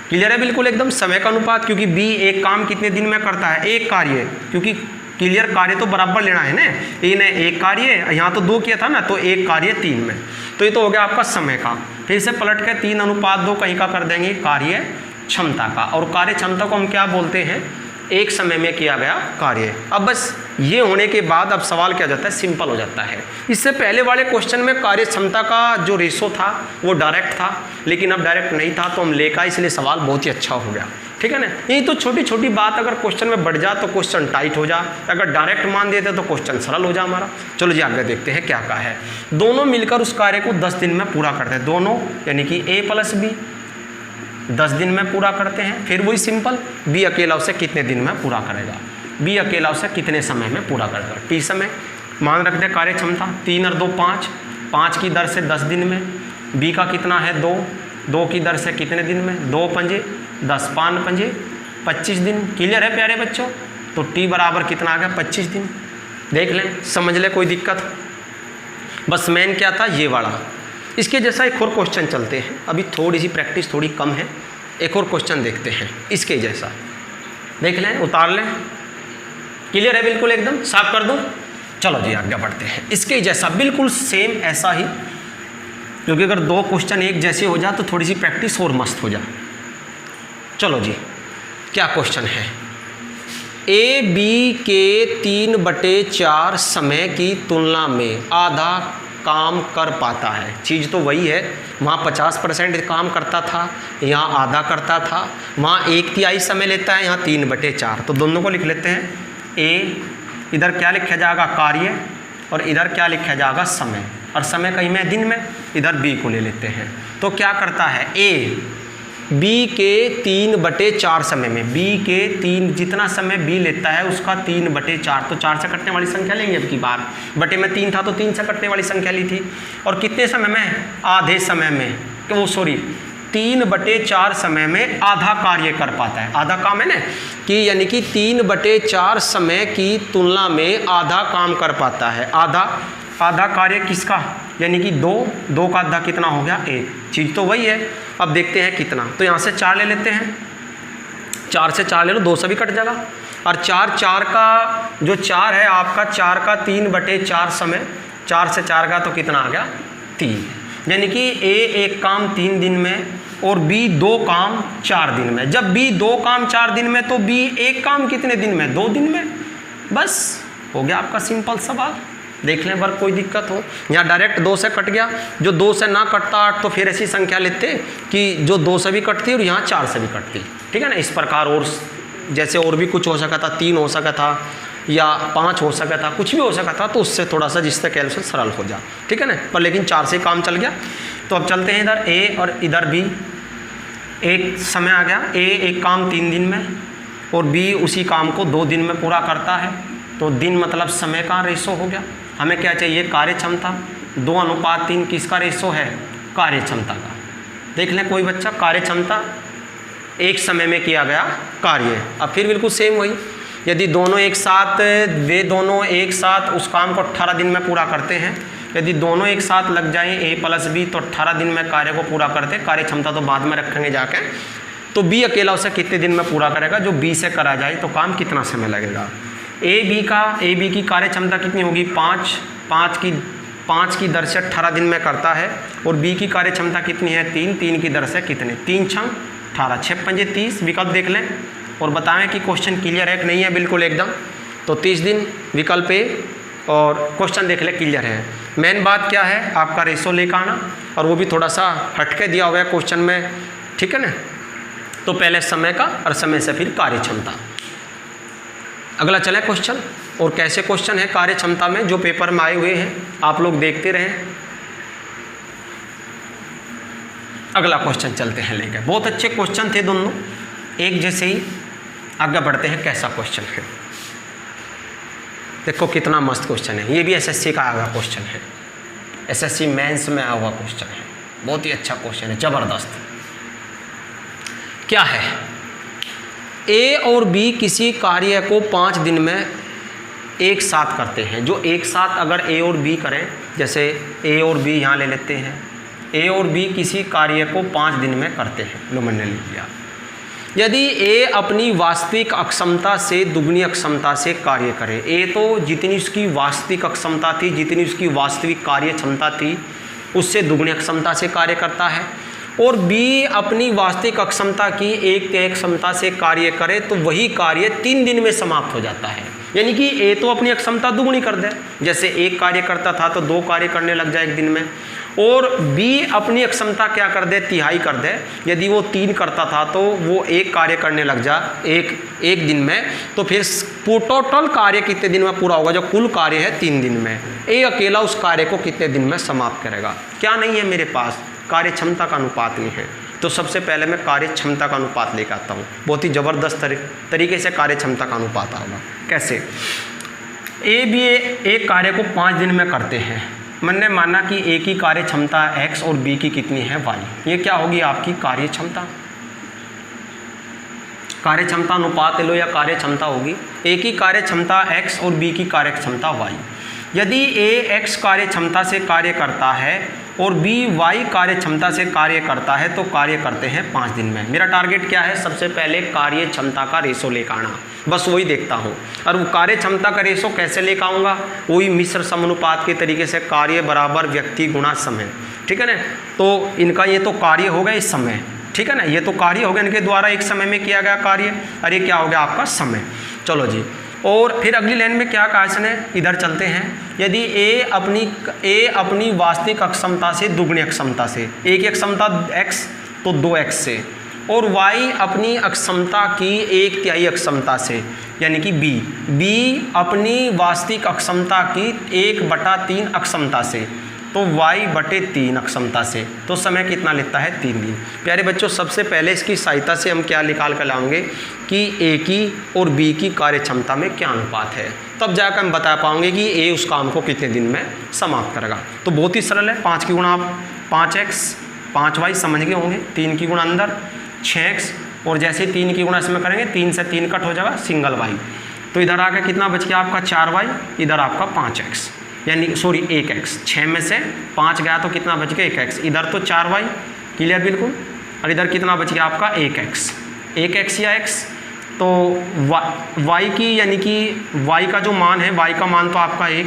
क्लियर है बिल्कुल एकदम, समय का अनुपात, क्योंकि बी एक काम कितने दिन में करता है, एक कार्य, क्योंकि क्लियर कार्य तो बराबर लेना है ना। इन्हें एक कार्य, यहाँ तो 2 किया था ना, तो एक कार्य 3 में, तो ये तो हो गया आपका समय का। फिर से पलट के 3:2 कहीं का कर देंगे कार्य क्षमता का, और कार्य क्षमता को हम क्या बोलते हैं, एक समय में किया गया कार्य। अब बस ये होने के बाद अब सवाल क्या हो जाता है, सिंपल हो जाता है। इससे पहले वाले क्वेश्चन में कार्य क्षमता का जो रेशो था वो डायरेक्ट था, लेकिन अब डायरेक्ट नहीं था तो हम लेकर, इसलिए सवाल बहुत ही अच्छा हो गया, ठीक है ना। यही तो छोटी छोटी बात अगर क्वेश्चन में बढ़ जाए तो क्वेश्चन टाइट हो जाए, अगर डायरेक्ट मान देते तो क्वेश्चन सरल हो जाए हमारा। चलो जी आगे देखते हैं क्या कहा है। दोनों मिलकर उस कार्य को 10 दिन में पूरा करते हैं, दोनों यानी कि ए प्लस बी 10 दिन में पूरा करते हैं। फिर वही सिंपल, बी अकेला उसे कितने दिन में पूरा करेगा, बी अकेला उसे कितने समय में पूरा करेगा। टी समय मान रखते हैं कार्य क्षमता 3 और 2 5, 5 की दर से 10 दिन में, बी का कितना है 2, 2 की दर से कितने दिन में, 2 पंजे 10, 5 पंजे 25 दिन। क्लियर है प्यारे बच्चों, तो टी बराबर कितना आ गया 25 दिन। देख लें, समझ लें, कोई दिक्कत, बस मेन क्या था ये वाला। इसके जैसा एक और क्वेश्चन चलते हैं, अभी थोड़ी सी प्रैक्टिस थोड़ी कम है, एक और क्वेश्चन देखते हैं इसके जैसा, देख लें, उतार लें। क्लियर है बिल्कुल एकदम, साफ कर दूं। चलो जी आगे बढ़ते हैं। इसके जैसा बिल्कुल सेम ऐसा ही, क्योंकि अगर 2 क्वेश्चन एक जैसे हो जाए तो थोड़ी सी प्रैक्टिस और मस्त हो जाए। चलो जी, क्या क्वेश्चन है, ए बी के 3/4 समय की तुलना में आधा काम कर पाता है। चीज़ तो वही है, वहाँ 50% काम करता था, यहाँ आधा करता था। वहाँ 1/3 समय लेता है, यहाँ 3/4। तो दोनों को लिख लेते हैं। ए इधर क्या लिखा जाएगा कार्य, और इधर क्या लिखा जाएगा समय, और समय कहीं में दिन में, इधर बी को ले लेते हैं। तो क्या करता है ए बी के 3/4 समय में, बी के 3 जितना समय बी लेता है उसका 3/4, तो 4 से कटने वाली संख्या लेंगे अब की बार। बटे में 3 था तो 3 से कटने वाली संख्या ली थी, और कितने समय में, आधे समय में, वो सॉरी 3/4 समय में आधा कार्य कर पाता है। आधा काम है ना, कि यानी कि 3/4 समय की तुलना में आधा काम कर पाता है। आधा कार्य किसका, यानी कि 2 का आधा कितना हो गया 1, चीज़ तो वही है। अब देखते हैं कितना, तो यहाँ से 4 ले लेते हैं, 4 से 4 ले लो, 2 से भी कट जाएगा, और 4 का जो 4 है आपका, 4 का 3/4 समय, 4 से 4 का तो कितना आ गया 3, यानी कि ए एक काम 3 दिन में और बी 2 काम 4 दिन में। जब बी 2 काम 4 दिन में तो बी एक काम कितने दिन में, 2 दिन में। बस हो गया आपका सिंपल सवाल। देख लें, अगर कोई दिक्कत हो, यहाँ डायरेक्ट 2 से कट गया, जो 2 से ना कटता 8 तो फिर ऐसी संख्या लेते कि जो 2 से भी कटती और यहाँ 4 से भी कटती, ठीक है ना। इस प्रकार और जैसे और भी कुछ हो सका था, 3 हो सका था या 5 हो सका था, कुछ भी हो सका था, तो उससे थोड़ा सा जिससे कैलकुलेशन सरल हो जाए, ठीक है ना। पर लेकिन 4 से काम चल गया। तो अब चलते हैं इधर ए और इधर बी, एक समय आ गया, ए एक काम 3 दिन में और बी उसी काम को 2 दिन में पूरा करता है, तो दिन मतलब समय का रेशो हो गया। हमें क्या चाहिए, कार्य क्षमता। 2:3 किसका रेशो है, कार्य क्षमता का। देख लें कोई बच्चा, कार्य क्षमता एक समय में किया गया कार्य। अब फिर बिल्कुल सेम वही, यदि दोनों एक साथ, वे दोनों एक साथ उस काम को 18 दिन में पूरा करते हैं, यदि दोनों एक साथ लग जाएं ए प्लस बी तो 18 दिन में कार्य को पूरा करते हैं। कार्य क्षमता तो बाद में रखेंगे जाके। तो बी अकेला उसे कितने दिन में पूरा करेगा, जो बी से करा जाए तो काम कितना समय लगेगा। ए बी की कार्य क्षमता कितनी होगी, 5 की दर से 18 दिन में करता है, और बी की कार्य क्षमता कितनी है, 3 की दर से कितने, 3 6 18, 6 पंजे 30। विकल्प देख लें और बताएं कि क्वेश्चन क्लियर है कि नहीं है बिल्कुल एकदम। तो 30 दिन विकल्प ए, और क्वेश्चन देख ले क्लियर है। मेन बात क्या है, आपका रेशो लेकर आना, और वो भी थोड़ा सा हटके दिया हुआ है क्वेश्चन में, ठीक है ना। तो पहले समय का और समय से फिर कार्य क्षमता। अगला चले क्वेश्चन। और कैसे क्वेश्चन है कार्य क्षमता में जो पेपर में आए हुए हैं, आप लोग देखते रहें। अगला क्वेश्चन चलते हैं लेकर। बहुत अच्छे क्वेश्चन थे दोनों, एक जैसे ही। आगे बढ़ते हैं, कैसा क्वेश्चन है देखो, कितना मस्त क्वेश्चन है। ये भी एसएससी का आया क्वेश्चन है, एसएससी मेंस में आया हुआ क्वेश्चन है। बहुत ही अच्छा क्वेश्चन है, ज़बरदस्त। क्या है? ए और बी किसी कार्य को 5 दिन में एक साथ करते हैं। जो एक साथ अगर ए और बी करें, जैसे ए और बी यहाँ ले लेते हैं, ए और बी किसी कार्य को 5 दिन में करते हैं, लो मैंने ले लिया। यदि ए अपनी वास्तविक अक्षमता से दुगनी अक्षमता से कार्य करे, ए तो जितनी उसकी वास्तविक अक्षमता थी, जितनी उसकी वास्तविक कार्य क्षमता थी, उससे दुगनी अक्षमता से कार्य करता है, और बी अपनी वास्तविक अक्षमता की एक क्षमता से कार्य करे, तो वही कार्य 3 दिन में समाप्त हो जाता है। यानी कि ए तो अपनी अक्षमता दुगनी कर दे, जैसे एक कार्य करता था तो 2 कार्य करने लग जाए एक दिन में, और बी अपनी अक्षमता क्या कर दे, तिहाई कर दे। यदि वो 3 करता था तो वो 1 कार्य करने लग जा एक दिन में, तो फिर टोटल कार्य कितने दिन में पूरा होगा? जो कुल कार्य है 3 दिन में। ए अकेला उस कार्य को कितने दिन में समाप्त करेगा? क्या नहीं है मेरे पास? कार्य क्षमता का अनुपात नहीं है। तो सबसे पहले मैं कार्य क्षमता का अनुपात लेकर आता हूँ। बहुत ही ज़बरदस्त तरीके से कार्य क्षमता का अनुपात होगा। कैसे? ए बी एक कार्य को 5 दिन में करते हैं। मैंने माना कि ए की कार्य क्षमता x और बी की कितनी है y। ये क्या होगी आपकी कार्य क्षमता। कार्य क्षमता अनुपात ले लो या कार्य क्षमता होगी। ए की कार्य क्षमता x और बी की कार्य क्षमता y। यदि ए x कार्य क्षमता से कार्य करता है और बी y कार्य क्षमता से कार्य करता है, तो कार्य करते हैं 5 दिन में। मेरा टारगेट क्या है? सबसे पहले कार्य क्षमता का रेशो लेकर आना, बस वही देखता हूँ। और वो कार्य क्षमता का रेशो कैसे लेकर आऊँगा? वही मिश्र समानुपात के तरीके से, कार्य बराबर व्यक्ति गुणा समय, ठीक है ना। तो इनका ये तो कार्य हो गया इस समय, ठीक है ना, ये तो कार्य हो गया इनके द्वारा एक समय में किया गया कार्य, और ये क्या हो गया आपका समय। चलो जी, और फिर अगली लाइन में क्या कहा इसने? इधर चलते हैं। यदि ए अपनी वास्तविक अक्षमता से दुगनी अक्षमता से, ए की अक्षमता x तो 2x से, और y अपनी अक्षमता की 1/3 अक्षमता से, यानी कि b अपनी वास्तविक अक्षमता की 1/3 अक्षमता से, तो y/3 अक्षमता से, तो समय कितना लेता है? 3 दिन। प्यारे बच्चों, सबसे पहले इसकी सहायता से हम क्या निकाल कर लाएंगे कि ए की और बी की कार्य क्षमता में क्या अनुपात है, तब जाकर हम बता पाएंगे कि ए उस काम को कितने दिन में समाप्त करेगा। तो बहुत ही सरल है। 5 की गुणा 5x 5y समझ गए होंगे, 3 की गुणा अंदर 6x, और जैसे 3 की गुणा इसमें करेंगे 3 से 3 कट हो जाएगा, सिंगल y। तो इधर आकर कितना बच गया आपका? 4y, इधर आपका 5x, यानी सॉरी 1x। 6 में से 5 गया तो कितना बच गया? 1x। इधर तो 4y, क्लियर बिल्कुल। और इधर कितना बच गया आपका? 1x या x। तो y की, यानी कि y का जो मान है, y का मान तो आपका 1,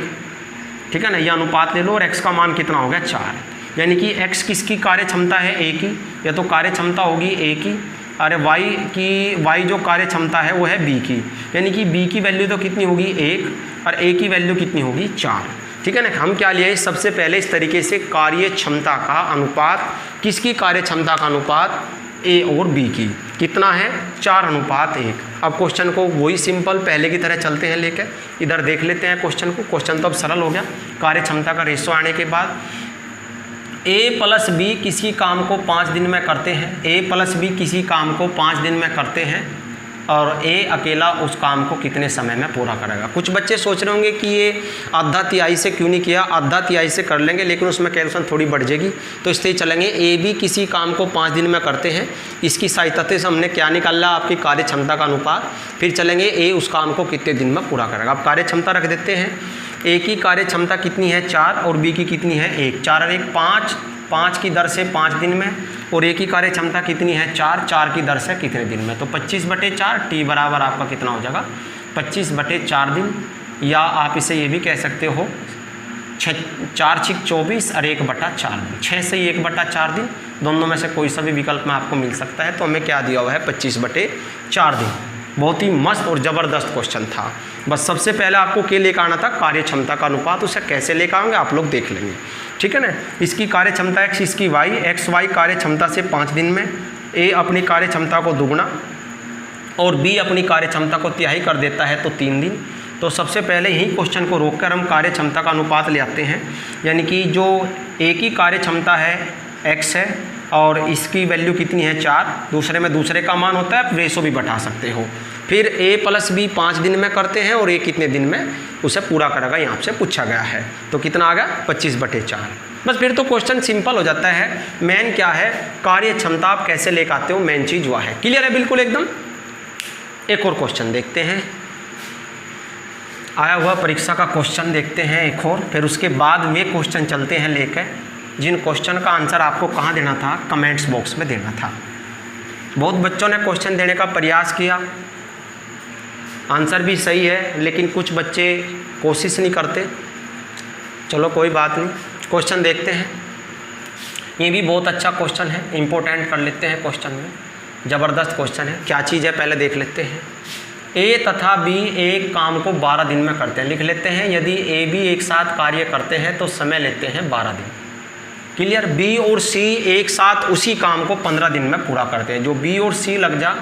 ठीक है ना, ये अनुपात ले लो, और x का मान कितना हो गया? 4। यानी कि x किसकी कार्य क्षमता है? a की, या तो कार्य क्षमता होगी a की, अरे y जो कार्य क्षमता है वो है b की, यानी कि b की वैल्यू तो कितनी होगी? 1, और a की वैल्यू कितनी होगी? 4, ठीक है ना। हम क्या लिए? सबसे पहले इस तरीके से कार्य क्षमता का अनुपात, किसकी कार्य क्षमता का अनुपात? ए और बी की। कितना है? 4:1। अब क्वेश्चन को वही सिंपल पहले की तरह चलते हैं लेकर, इधर देख लेते हैं क्वेश्चन को। क्वेश्चन तो अब सरल हो गया। कार्य क्षमता का रेशो आने के बाद ए प्लस बी किसी काम को 5 दिन में करते हैं, ए प्लस बी किसी काम को 5 दिन में करते हैं, और ए अकेला उस काम को कितने समय में पूरा करेगा। कुछ बच्चे सोच रहे होंगे कि ये आधा तिहाई से क्यों नहीं किया? आधा तिहाई से कर लेंगे, लेकिन उसमें कैलकुलेशन थोड़ी बढ़ जाएगी, तो इससे ही चलेंगे। ए बी किसी काम को 5 दिन में करते हैं, इसकी सहायता से हमने क्या निकाला? आपकी कार्य क्षमता का अनुपात। फिर चलेंगे ए उस काम को कितने दिन में पूरा करेगा। अब कार्य क्षमता रख देते हैं। ए की कार्य क्षमता कितनी है? 4, और बी की कितनी है? 1। 4 और 1 5, 5 की दर से 5 दिन में, और ए की कार्य क्षमता कितनी है? 4, 4 की दर से कितने दिन में? तो 25/4, टी बराबर आपका कितना हो जाएगा? 25/4 दिन, या आप इसे ये भी कह सकते हो 4 × 24 और 1/4 दिन। 6 से 1/4 दिन, दोनों में से कोई सा भी विकल्प में आपको मिल सकता है। तो हमें क्या दिया हुआ है? 25/4 दिन। बहुत ही मस्त और ज़बरदस्त क्वेश्चन था। बस सबसे पहले आपको क्या लेकर आना था? कार्य क्षमता का अनुपात। उसे कैसे लेकर आएंगे आप लोग देख लेंगे, ठीक है ना। इसकी कार्य क्षमता x, इसकी y, x y कार्य क्षमता से 5 दिन में, ए अपनी कार्य क्षमता को दुगना और बी अपनी कार्य क्षमता को तिहाई कर देता है तो 3 दिन। तो सबसे पहले यही क्वेश्चन को रोककर हम कार्य क्षमता का अनुपात ले आते हैं, यानी कि जो ए की कार्य क्षमता है x है और इसकी वैल्यू कितनी है 4, दूसरे में दूसरे का मान होता है, रेशो भी बढ़ा सकते हो। फिर a प्लस बी 5 दिन में करते हैं और a कितने दिन में उसे पूरा करेगा, यहाँ से पूछा गया है। तो कितना आ गया 25/4। बस फिर तो क्वेश्चन सिंपल हो जाता है। मेन क्या है, कार्य क्षमता आप कैसे लेकर आते हो, मेन चीज़ वह है। क्लियर है बिल्कुल एकदम। एक और क्वेश्चन देखते हैं, आया हुआ परीक्षा का क्वेश्चन देखते हैं एक और, फिर उसके बाद वे क्वेश्चन चलते हैं लेकर जिन क्वेश्चन का आंसर आपको कहाँ देना था, कमेंट्स बॉक्स में देना था। बहुत बच्चों ने क्वेश्चन देने का प्रयास किया, आंसर भी सही है, लेकिन कुछ बच्चे कोशिश नहीं करते। चलो कोई बात नहीं, क्वेश्चन देखते हैं। ये भी बहुत अच्छा क्वेश्चन है, इम्पोर्टेंट कर लेते हैं क्वेश्चन में, ज़बरदस्त क्वेश्चन है। क्या चीज़ है पहले देख लेते हैं। ए तथा बी एक काम को 12 दिन में करते हैं, लिख लेते हैं। यदि ए बी एक साथ कार्य करते हैं तो समय लेते हैं 12 दिन। क्लियर। बी और सी एक साथ उसी काम को 15 दिन में पूरा करते हैं। जो बी और सी लग जा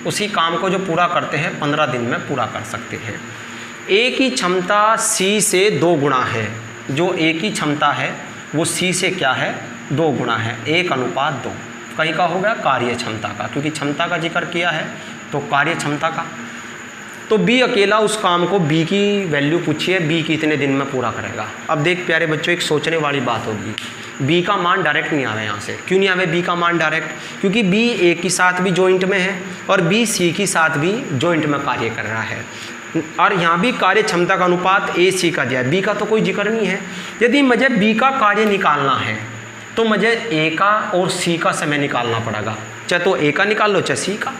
उसी काम को जो पूरा करते हैं 15 दिन में पूरा कर सकते हैं। ए की क्षमता सी से 2 गुना है। जो ए की क्षमता है वो सी से क्या है, 2 गुना है, 1:2। कहीं का हो गया कार्य क्षमता का, क्योंकि क्षमता का जिक्र किया है तो कार्य क्षमता का। तो बी अकेला उस काम को, बी की वैल्यू पूछिए, बी कितने दिन में पूरा करेगा। अब देख प्यारे बच्चों, एक सोचने वाली बात होगी, बी का मान डायरेक्ट नहीं आवे यहाँ से। क्यों नहीं आवे बी का मान डायरेक्ट, क्योंकि बी ए के साथ भी जॉइंट में है और बी सी के साथ भी जॉइंट में कार्य कर रहा है, और यहाँ भी कार्य क्षमता का अनुपात ए सी का दिया है, बी का तो कोई जिक्र नहीं है। यदि मुझे बी का कार्य निकालना है तो मुझे ए का और सी का समय निकालना पड़ेगा, चाहे तो ए का निकाल लो चाहे सी का,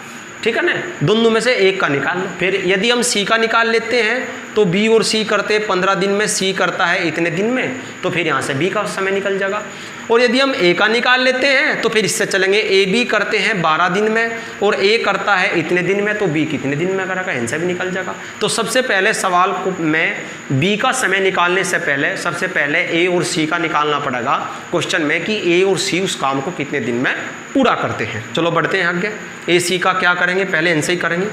ठीक है ना, दोनों में से एक का निकाल लो। फिर यदि हम सी का निकाल लेते हैं तो बी और सी करते 15 दिन में, सी करता है इतने दिन में, तो फिर यहाँ से बी का समय निकल जाएगा। और यदि हम ए का निकाल लेते हैं तो फिर इससे चलेंगे, ए बी करते हैं 12 दिन में और ए करता है इतने दिन में, तो बी कितने दिन में करेगा, इनसे भी निकल जाएगा। तो सबसे पहले सवाल को मैं बी का समय निकालने से पहले सबसे पहले ए और सी का निकालना पड़ेगा क्वेश्चन में, कि ए और सी उस काम को कितने दिन में पूरा करते हैं। चलो बढ़ते हैं आगे। ए सी का क्या करेंगे, पहले इनसे ही करेंगे।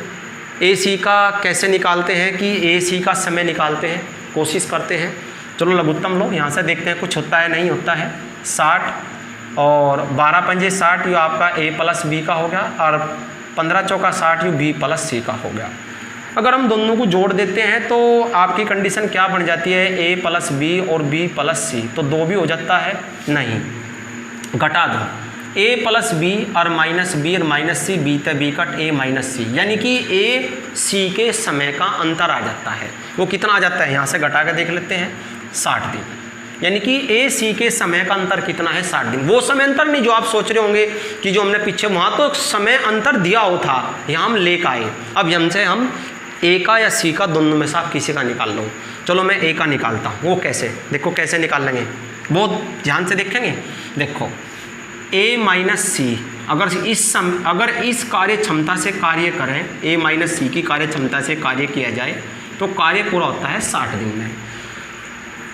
ए सी का कैसे निकालते हैं कि ए सी का समय निकालते हैं, कोशिश करते हैं। चलो लघुत्तम लो, यहाँ से देखते हैं कुछ होता है नहीं होता है। 60 और 12 पंजे 60, ये आपका ए प्लस बी का हो गया, और 15 चौका 60, ये बी प्लस सी का हो गया। अगर हम दोनों को जोड़ देते हैं तो आपकी कंडीशन क्या बन जाती है, ए प्लस बी और बी प्लस सी, तो 2 भी हो जाता है, नहीं घटा दो, ए प्लस बी और माइनस बी और माइनस सी, बी तक बी कट ए माइनस सी, यानी कि ए सी के समय का अंतर आ जाता है। वो कितना आ जाता है, यहाँ से घटा के देख लेते हैं, 60 दिन। यानी कि ए सी के समय का अंतर कितना है, 60 दिन। वो समय अंतर नहीं जो आप सोच रहे होंगे कि जो हमने पीछे, वहाँ तो समय अंतर दिया हो था, यहाँ हम लेकर आए। अब हमसे हम ए का या सी का, दोनों में से आप किसी का निकाल लो। चलो मैं ए का निकालता हूँ। वो कैसे, देखो कैसे निकाल लेंगे, बहुत ध्यान से देखेंगे। देखो ए माइनस सी, अगर इस कार्य क्षमता से कार्य करें, ए माइनस सी की कार्य क्षमता से कार्य किया जाए तो कार्य पूरा होता है 60 दिन में।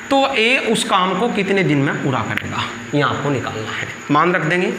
तो ए उस काम को कितने दिन में पूरा करेगा, ये आपको निकालना है। मान रख देंगे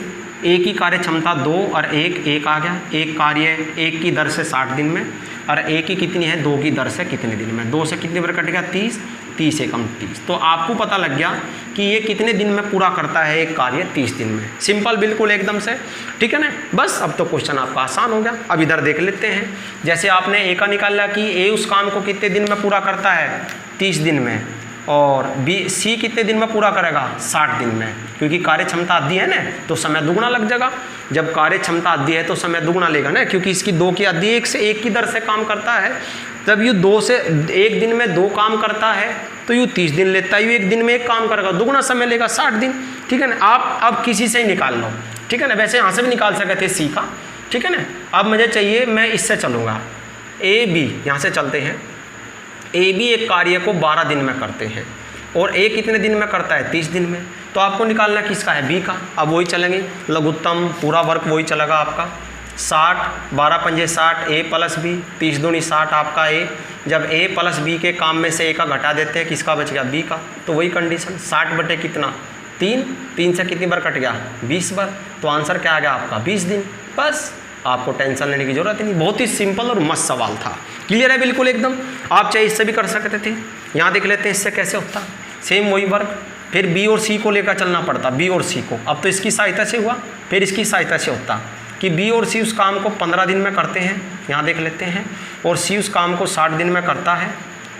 ए की कार्य क्षमता 2 और 1 आ गया। एक कार्य 1 की दर से 60 दिन में, और ए की कितनी है, 2 की दर से कितने दिन में। 2 से कितने बार कट गया, 30, 30 एकम 30। तो आपको पता लग गया कि ये कितने दिन में पूरा करता है एक कार्य, 30 दिन में। सिंपल बिल्कुल एकदम से, ठीक है ना। बस अब तो क्वेश्चन आपका आसान हो गया। अब इधर देख लेते हैं, जैसे आपने ए का निकाला कि ए उस काम को कितने दिन में पूरा करता है, 30 दिन में, और बी सी कितने दिन में पूरा करेगा, 60 दिन में। क्योंकि कार्य क्षमता आधी है ना, तो समय दुगुना लग जाएगा। जब कार्य क्षमता आधी है तो समय दुगुना लेगा ना, क्योंकि इसकी 2 की आधी 1 से 1 की दर से काम करता है। जब ये 2 से 1 दिन में 2 काम करता है तो यूँ 30 दिन लेता है, यूँ 1 दिन में 1 काम करेगा, दुगुना समय लेगा, 60 दिन। ठीक है ना। आप अब किसी से ही निकाल लो, ठीक है ना। वैसे यहाँ से भी निकाल सकते थे सी का, ठीक है ना। अब मुझे चाहिए, मैं इससे चलूँगा, ए बी, यहाँ से चलते हैं। ए बी एक कार्य को 12 दिन में करते हैं और ए कितने दिन में करता है, 30 दिन में। तो आपको निकालना किसका है, बी का। अब वही चलेंगे, लघुत्तम पूरा वर्क वही चलेगा आपका। 60, 12 पंजे 60, ए प्लस बी, 30 दूनी 60 आपका ए। जब ए प्लस बी के काम में से ए का घटा देते हैं, किसका बच गया, बी का। तो वही कंडीशन, 60 बटे कितना, 3, 3 से कितनी बार कट गया, 20 बार। तो आंसर क्या आ गया आपका, 20 दिन। बस आपको टेंशन लेने की जरूरत नहीं, बहुत ही सिंपल और मस्त सवाल था। क्लियर है बिल्कुल एकदम। आप चाहे इससे भी कर सकते थे। यहाँ देख लेते हैं इससे कैसे होता, सेम वही वर्क, फिर बी और सी को लेकर चलना पड़ता, बी और सी को। अब तो इसकी सहायता से हुआ, फिर इसकी सहायता से होता कि बी और सी उस काम को 15 दिन में करते हैं, यहाँ देख लेते हैं, और सी उस काम को 60 दिन में करता है।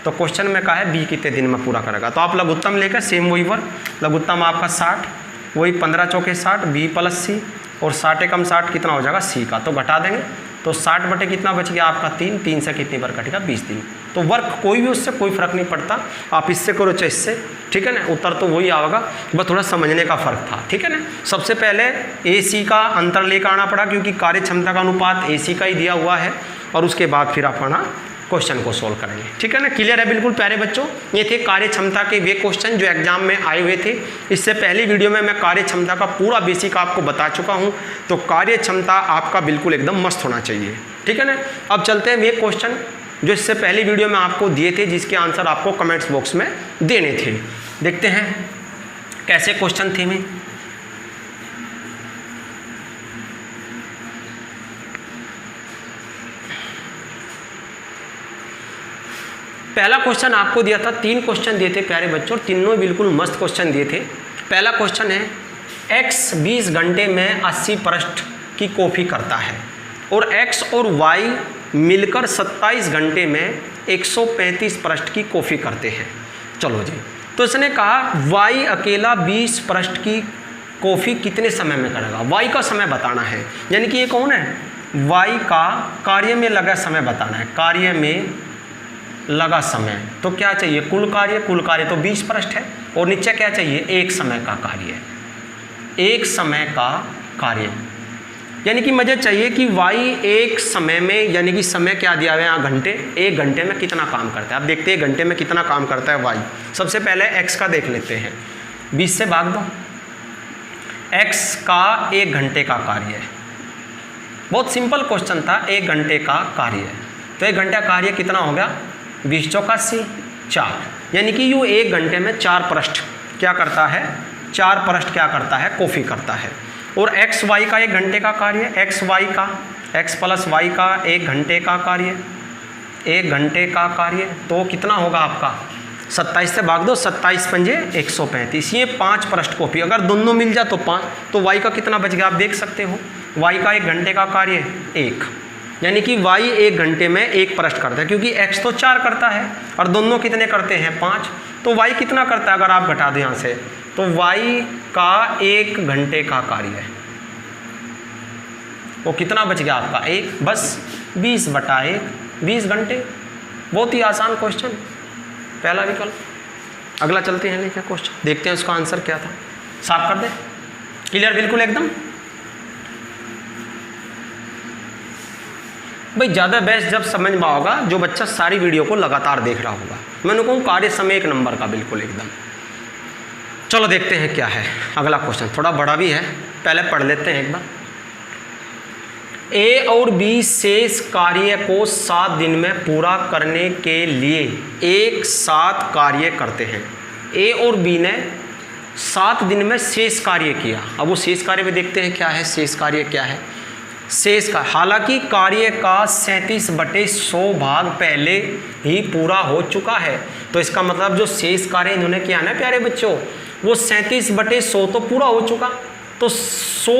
तो क्वेश्चन में कहा है बी कितने दिन में पूरा करेगा। तो आप लघुत्तम लेकर सेम वही वर्क, लघुत्तम आपका 60, वही 15 चौके 60, बी प्लस सी, और 60 एकम 60 कितना हो जाएगा सी का, तो घटा देंगे तो 60 बटे कितना बच गया आपका 3, 3 से कितनी बार कटेगा 20 दिन। तो वर्क कोई भी उससे कोई फर्क नहीं पड़ता, आप इससे करो चाहे इससे, ठीक है ना, उत्तर तो वही आएगा, बस थोड़ा समझने का फर्क था, ठीक है ना। सबसे पहले ए सी का अंतर लेकर आना पड़ा क्योंकि कार्य क्षमता का अनुपात ए सी का ही दिया हुआ है, और उसके बाद फिर आप आना क्वेश्चन को सोल्व करेंगे, ठीक है ना। क्लियर है बिल्कुल प्यारे बच्चों। ये थे कार्य क्षमता के वे क्वेश्चन जो एग्जाम में आए हुए थे। इससे पहली वीडियो में मैं कार्य क्षमता का पूरा बेसिक आपको बता चुका हूँ, तो कार्य क्षमता आपका बिल्कुल एकदम मस्त होना चाहिए, ठीक है ना। अब चलते हैं वे क्वेश्चन जो इससे पहली वीडियो में आपको दिए थे, जिसके आंसर आपको कमेंट्स बॉक्स में देने थे। देखते हैं कैसे क्वेश्चन थे में। पहला क्वेश्चन आपको दिया था, 3 क्वेश्चन दिए थे प्यारे बच्चों, तीनों बिल्कुल मस्त क्वेश्चन दिए थे। पहला क्वेश्चन है x 20 घंटे में 80 पृष्ठ की कॉपी करता है और x और y मिलकर 27 घंटे में 135 पृष्ठ की कॉपी करते हैं। चलो जी, तो इसने कहा y अकेला 20 पृष्ठ की कॉपी कितने समय में करेगा। y का समय बताना है, यानी कि ये कौन है, y का कार्य में लगा समय बताना है, कार्य में लगा समय। तो क्या चाहिए, कुल कार्य तो 20 पृष्ठ है, और नीचे क्या चाहिए, एक समय का कार्य, एक समय का कार्य, यानी कि मुझे चाहिए कि y एक समय में, यानी कि समय क्या दिया हुआ है यहाँ घंटे, एक घंटे में कितना काम करता है। अब देखते हैं घंटे में कितना काम करता है y। सबसे पहले x का देख लेते हैं, 20 से भाग दो, x का एक घंटे का कार्य है। बहुत सिंपल क्वेश्चन था, एक घंटे का कार्य है, तो एक घंटे का कार्य कितना हो गया, 20 चौका 80, 4, यानी कि यूँ एक घंटे में 4 पृष्ठ क्या करता है, 4 पृष्ठ क्या करता है, कॉपी करता है। और एक्स वाई का एक घंटे का कार्य, एक्स वाई का, एक्स प्लस वाई का एक घंटे का कार्य, एक घंटे का कार्य, तो कितना होगा आपका 27 से भाग दो, 27 पंजे 135, ये 5 पृष्ठ कॉपी। अगर दोनों मिल जाए तो 5, तो वाई का कितना बच गया आप देख सकते हो, वाई का एक घंटे का कार्य 1, यानी कि y एक घंटे में 1 पृष्ठ करता है, क्योंकि x तो 4 करता है और दोनों कितने करते हैं 5, तो y कितना करता है अगर आप घटा दो यहाँ से, तो y का 1 घंटे का कार्य है, वो कितना बच गया आपका 1, बस 20/1, 20 घंटे। बहुत ही आसान क्वेश्चन, पहला विकल्प। अगला चलते हैं लेके क्वेश्चन, देखते हैं उसका आंसर क्या था, साफ कर दे। क्लियर बिल्कुल एकदम। भाई ज़्यादा बेस्ट जब समझ में होगा जो बच्चा सारी वीडियो को लगातार देख रहा होगा। मैंने कहूँ कार्य समय 1 नंबर का बिल्कुल एकदम। चलो देखते हैं क्या है अगला क्वेश्चन, थोड़ा बड़ा भी है, पहले पढ़ लेते हैं एक बार। ए और बी शेष कार्य को 7 दिन में पूरा करने के लिए एक साथ कार्य करते हैं। ए और बी ने 7 दिन में शेष कार्य किया। अब वो शेष कार्य में देखते हैं क्या है, शेष कार्य क्या है। शेष का, हालांकि कार्य का 37/100 भाग पहले ही पूरा हो चुका है, तो इसका मतलब जो शेष कार्य इन्होंने किया ना प्यारे बच्चों, वो 37/100 तो पूरा हो चुका, तो 100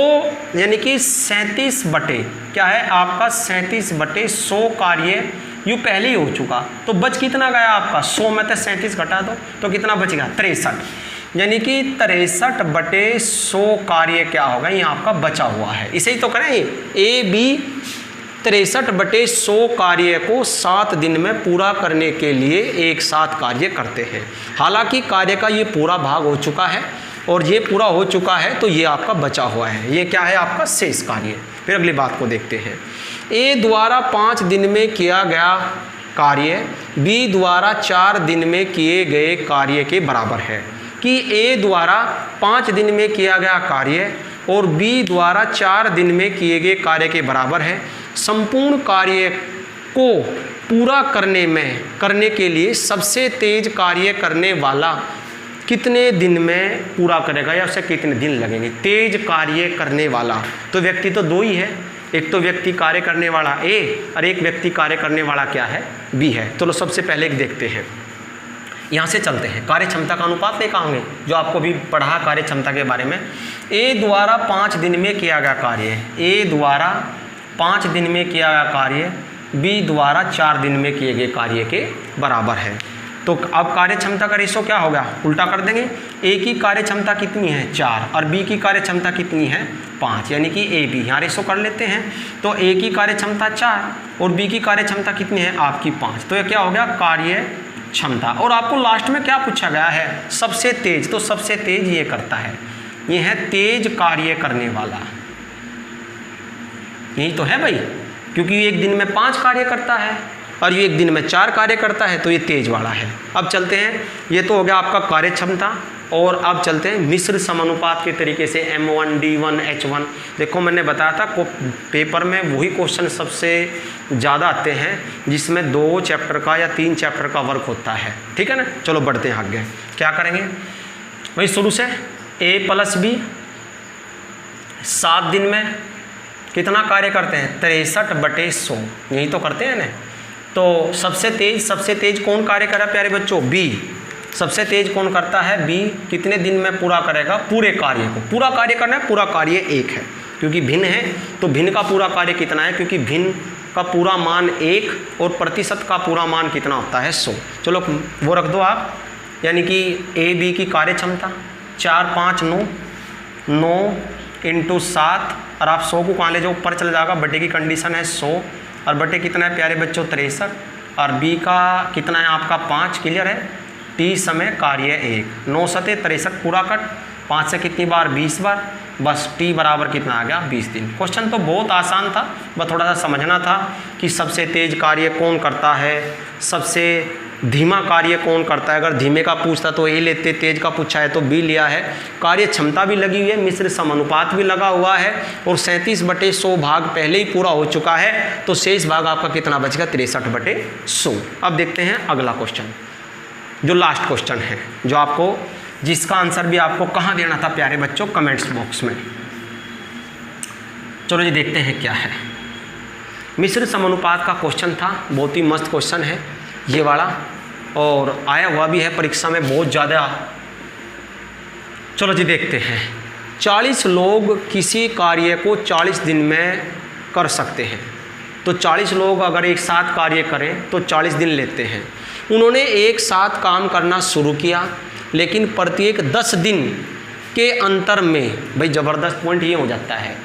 यानी कि 37 बटे क्या है आपका 37/100 कार्य यूँ पहले ही हो चुका, तो बच कितना गया आपका 100 में से 37 घटा दो तो कितना बच गया 63, यानी कि 63/100 कार्य क्या होगा ये आपका बचा हुआ है। इसे ही तो करें, ए बी 63/100 कार्य को 7 दिन में पूरा करने के लिए एक साथ कार्य करते हैं। हालांकि कार्य का ये पूरा भाग हो चुका है और ये पूरा हो चुका है, तो ये आपका बचा हुआ है, ये क्या है आपका शेष कार्य। फिर अगली बात को देखते हैं। ए द्वारा 5 दिन में किया गया कार्य बी द्वारा 4 दिन में किए गए कार्य के बराबर है, कि ए द्वारा 5 दिन में किया गया कार्य और बी द्वारा 4 दिन में किए गए कार्य के बराबर है। संपूर्ण कार्य को पूरा करने के लिए सबसे तेज कार्य करने वाला कितने दिन में पूरा करेगा या उसे कितने दिन लगेंगे। तेज कार्य करने वाला तो व्यक्ति तो 2 ही है, एक तो व्यक्ति कार्य करने वाला ए और एक व्यक्ति कार्य करने वाला क्या है, बी है। चलो सबसे पहले एक देखते हैं, यहाँ से चलते हैं। कार्य क्षमता का अनुपात देखा होंगे, जो आपको भी पढ़ा कार्य क्षमता के बारे में। ए द्वारा 5 दिन में किया गया कार्य, ए द्वारा 5 दिन में किया गया कार्य बी द्वारा 4 दिन में किए गए कार्य के बराबर है। तो अब कार्य क्षमता का रेशो क्या होगा, उल्टा कर देंगे। ए की कार्य क्षमता कितनी है 4 और बी की कार्य क्षमता कितनी है 5, यानी कि ए बी, यहाँ रेशो कर लेते हैं। तो ए की कार्य क्षमता 4 और बी की कार्य क्षमता कितनी है आपकी 5। तो ये क्या हो गया कार्य क्षमता। और आपको लास्ट में क्या पूछा गया है, सबसे तेज। तो सबसे तेज ये करता है, ये है तेज कार्य करने वाला, यही तो है भाई, क्योंकि एक दिन में 5 कार्य करता है और ये एक दिन में 4 कार्य करता है, तो ये तेज वाला है। अब चलते हैं, ये तो हो गया आपका कार्य क्षमता। और अब चलते हैं मिश्र समानुपात के तरीके से, M1 D1 H1। देखो मैंने बताया था पेपर में वही क्वेश्चन सबसे ज़्यादा आते हैं जिसमें 2 चैप्टर का या 3 चैप्टर का वर्क होता है, ठीक है ना। चलो बढ़ते हैं आगे, क्या करेंगे भाई शुरू से। A + B 7 दिन में कितना कार्य करते हैं 63/100, यही तो करते हैं ना। तो सबसे तेज कौन कार्य करा प्यारे बच्चों, बी। सबसे तेज कौन करता है, बी। कितने दिन में पूरा करेगा, पूरे कार्य को। पूरा कार्य करना है, पूरा कार्य 1 है, क्योंकि भिन्न है तो भिन्न का पूरा कार्य कितना है, क्योंकि भिन्न का पूरा मान 1 और प्रतिशत का पूरा मान कितना होता है 100। चलो वो रख दो आप, यानी कि ए बी की कार्य क्षमता 4 5 9 × 7 और आप 100 को कहाँ ले जाओ, ऊपर चल जाएगा। बटे की कंडीशन है 100 और बटे कितना है प्यारे बच्चों 63 और बी का कितना है आपका 5। क्लियर है। टी समय कार्य 1, 9 × 7 63 पूरा कट, 5 से कितनी बार 20 बार, बस टी बराबर कितना आ गया 20 दिन। क्वेश्चन तो बहुत आसान था, बस थोड़ा सा समझना था कि सबसे तेज कार्य कौन करता है, सबसे धीमा कार्य कौन करता है। अगर धीमे का पूछता तो ए लेते, तेज का पूछा है तो बी लिया है। कार्य क्षमता भी लगी हुई है, मिश्र समानुपात भी लगा हुआ है और 37/100 भाग पहले ही पूरा हो चुका है। तो शेष भाग आपका कितना बचेगा 63/100। अब देखते हैं अगला क्वेश्चन, जो लास्ट क्वेश्चन है, जो आपको जिसका आंसर भी आपको कहाँ देना था प्यारे बच्चों, कमेंट्स बॉक्स में। चलो जी देखते हैं क्या है। मिश्र समानुपात का क्वेश्चन था, बहुत ही मस्त क्वेश्चन है ये वाला, और आया हुआ भी है परीक्षा में बहुत ज़्यादा। चलो जी देखते हैं। 40 लोग किसी कार्य को 40 दिन में कर सकते हैं। तो 40 लोग अगर एक साथ कार्य करें तो 40 दिन लेते हैं। उन्होंने एक साथ काम करना शुरू किया, लेकिन प्रत्येक 10 दिन के अंतर में, भाई ज़बरदस्त पॉइंट ये हो जाता है,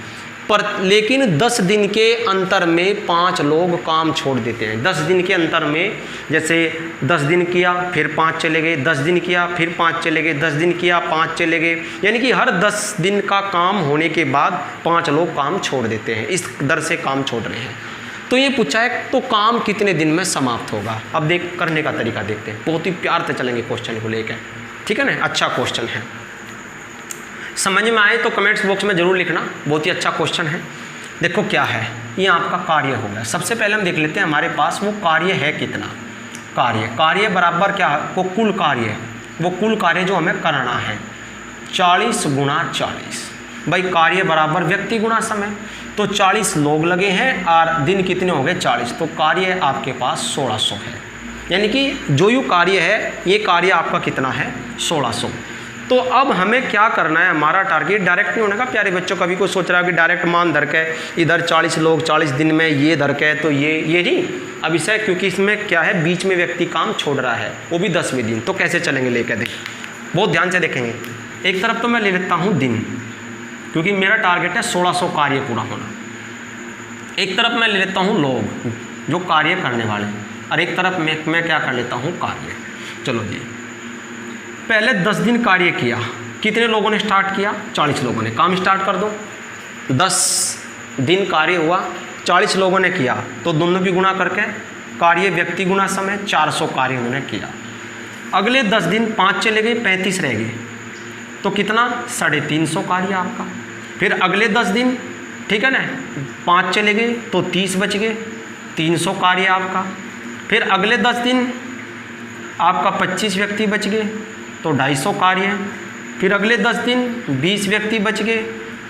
लेकिन 10 दिन के अंतर में 5 लोग काम छोड़ देते हैं। 10 दिन के अंतर में, जैसे 10 दिन किया फिर 5 चले गए, 10 दिन किया फिर 5 चले गए, 10 दिन किया 5 चले गए, यानी कि हर 10 दिन का काम होने के बाद 5 लोग काम छोड़ देते हैं। इस दर से काम छोड़ रहे हैं। तो ये पूछा है तो काम कितने दिन में समाप्त होगा। अब देख करने का तरीका देखते हैं, बहुत ही प्यार से चलेंगे क्वेश्चन को लेकर, ठीक है ना। अच्छा क्वेश्चन है, समझ में आए तो कमेंट्स बॉक्स में ज़रूर लिखना, बहुत ही अच्छा क्वेश्चन है। देखो क्या है, ये आपका कार्य होगा। सबसे पहले हम देख लेते हैं हमारे पास वो कार्य है कितना। कार्य बराबर क्या है, वो कुल कार्य, वो कुल कार्य जो हमें करना है 40 × 40। भाई कार्य बराबर व्यक्ति गुणा समय, तो 40 लोग लगे हैं और दिन कितने हो गए 40, तो कार्य आपके पास 1600 है। यानी कि जो यू कार्य है, ये कार्य आपका कितना है 1600। तो अब हमें क्या करना है, हमारा टारगेट डायरेक्ट नहीं होने का प्यारे बच्चों। कभी कोई सोच रहा है कि डायरेक्ट मान धर के इधर 40 लोग 40 दिन में ये धर के, तो ये नहीं। अब इसे क्योंकि इसमें क्या है, बीच में व्यक्ति काम छोड़ रहा है, वो भी 10वें दिन, तो कैसे चलेंगे लेकर देख, बहुत ध्यान से देखेंगे। एक तरफ तो मैं ले लेता हूँ दिन, क्योंकि मेरा टारगेट है 1600 कार्य पूरा होना। एक तरफ मैं ले लेता हूँ लोग जो कार्य करने वाले, और एक तरफ मैं क्या कर लेता हूँ कार्य। चलो जी, पहले 10 दिन कार्य किया, कितने लोगों ने स्टार्ट किया 40 लोगों ने। काम स्टार्ट कर दो, 10 दिन कार्य हुआ, 40 लोगों ने किया, तो दोनों भी गुणा करके कार्य व्यक्ति गुणा समय 400 कार्य उन्होंने किया। अगले 10 दिन 5 चले गए, 35 रह गए, तो कितना 350 कार्य आपका। फिर अगले 10 दिन, ठीक है ना, 5 चले गए तो 30 बच गए, 300 कार्य आपका। फिर अगले 10 दिन आपका 25 व्यक्ति बच गए तो 250 कार्य। फिर अगले 10 दिन 20 व्यक्ति बच गए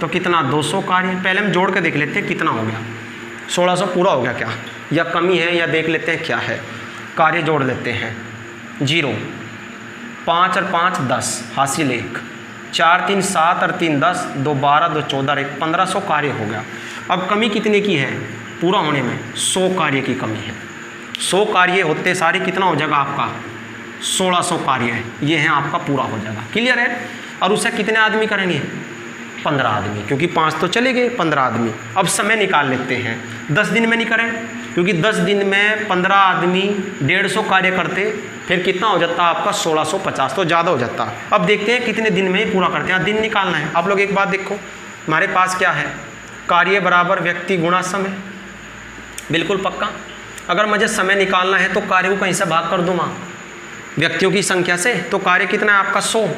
तो कितना 200 कार्य। पहले हम जोड़ के देख लेते हैं कितना हो गया। 1600 पूरा हो गया क्या, या कमी है, या देख लेते हैं क्या है। कार्य जोड़ लेते हैं। 0, 5 और 5 10, हासिल 1, 4 3 7 और 3 10, 2 12, 2 14, 1 1500 कार्य हो गया। अब कमी कितने की है पूरा होने में? 100 कार्य की कमी है। 100 कार्य होते सारे कितना हो जाएगा आपका? 1600 कार्य है, ये है आपका पूरा हो जाएगा। क्लियर है? और उसे कितने आदमी करेंगे? 15 आदमी, क्योंकि 5 तो चले गए, 15 आदमी। अब समय निकाल लेते हैं। 10 दिन में नहीं करें, क्योंकि 10 दिन में 15 आदमी 150 कार्य करते, फिर कितना हो जाता आपका? 1650, तो ज़्यादा हो जाता। अब देखते हैं कितने दिन में ही पूरा करते हैं। दिन निकालना है। आप लोग एक बात देखो, हमारे पास क्या है? कार्य बराबर व्यक्ति गुणा समय। बिल्कुल पक्का। अगर मुझे समय निकालना है तो कार्य को कहीं से भाग कर दूँ माँ, व्यक्तियों की संख्या से। तो कार्य कितना है आपका? 100,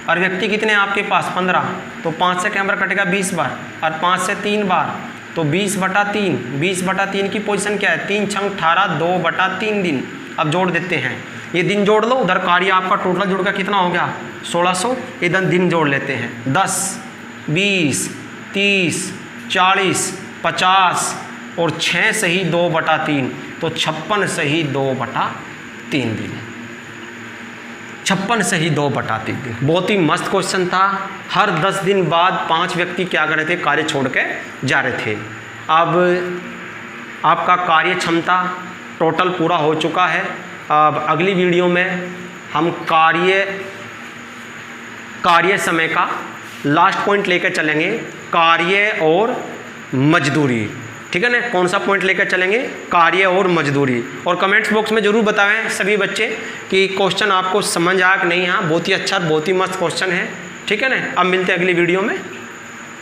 और व्यक्ति कितने हैं आपके पास? 15। तो 5 से कैमरा कटेगा 20 बार, और 5 से 3 बार, तो 20/3। 20/3 की पोजीशन क्या है? 3 छंग 18, 2/3 दिन। अब जोड़ देते हैं, ये दिन जोड़ लो। उधर कार्य आपका टोटल जोड़ का कितना हो गया? 1600। इधर दिन जोड़ लेते हैं। 10, 20, 30, 40, 50 और 6 से ही 2/3, तो 56 से ही 2/3 दिन। 56 से ही 2/3 दिन। बहुत ही मस्त क्वेश्चन था। हर 10 दिन बाद 5 व्यक्ति क्या कर रहे थे? कार्य छोड़ के जा रहे थे। अब आपका कार्य क्षमता टोटल पूरा हो चुका है। अब अगली वीडियो में हम कार्य समय का लास्ट पॉइंट लेकर चलेंगे, कार्य और मजदूरी। ठीक है ना? कौन सा पॉइंट लेकर चलेंगे? कार्य और मजदूरी। और कमेंट्स बॉक्स में ज़रूर बताएं सभी बच्चे कि क्वेश्चन आपको समझ आया कि नहीं। हाँ, बहुत ही अच्छा, बहुत ही मस्त क्वेश्चन है। ठीक है ना? अब मिलते हैं अगली वीडियो में।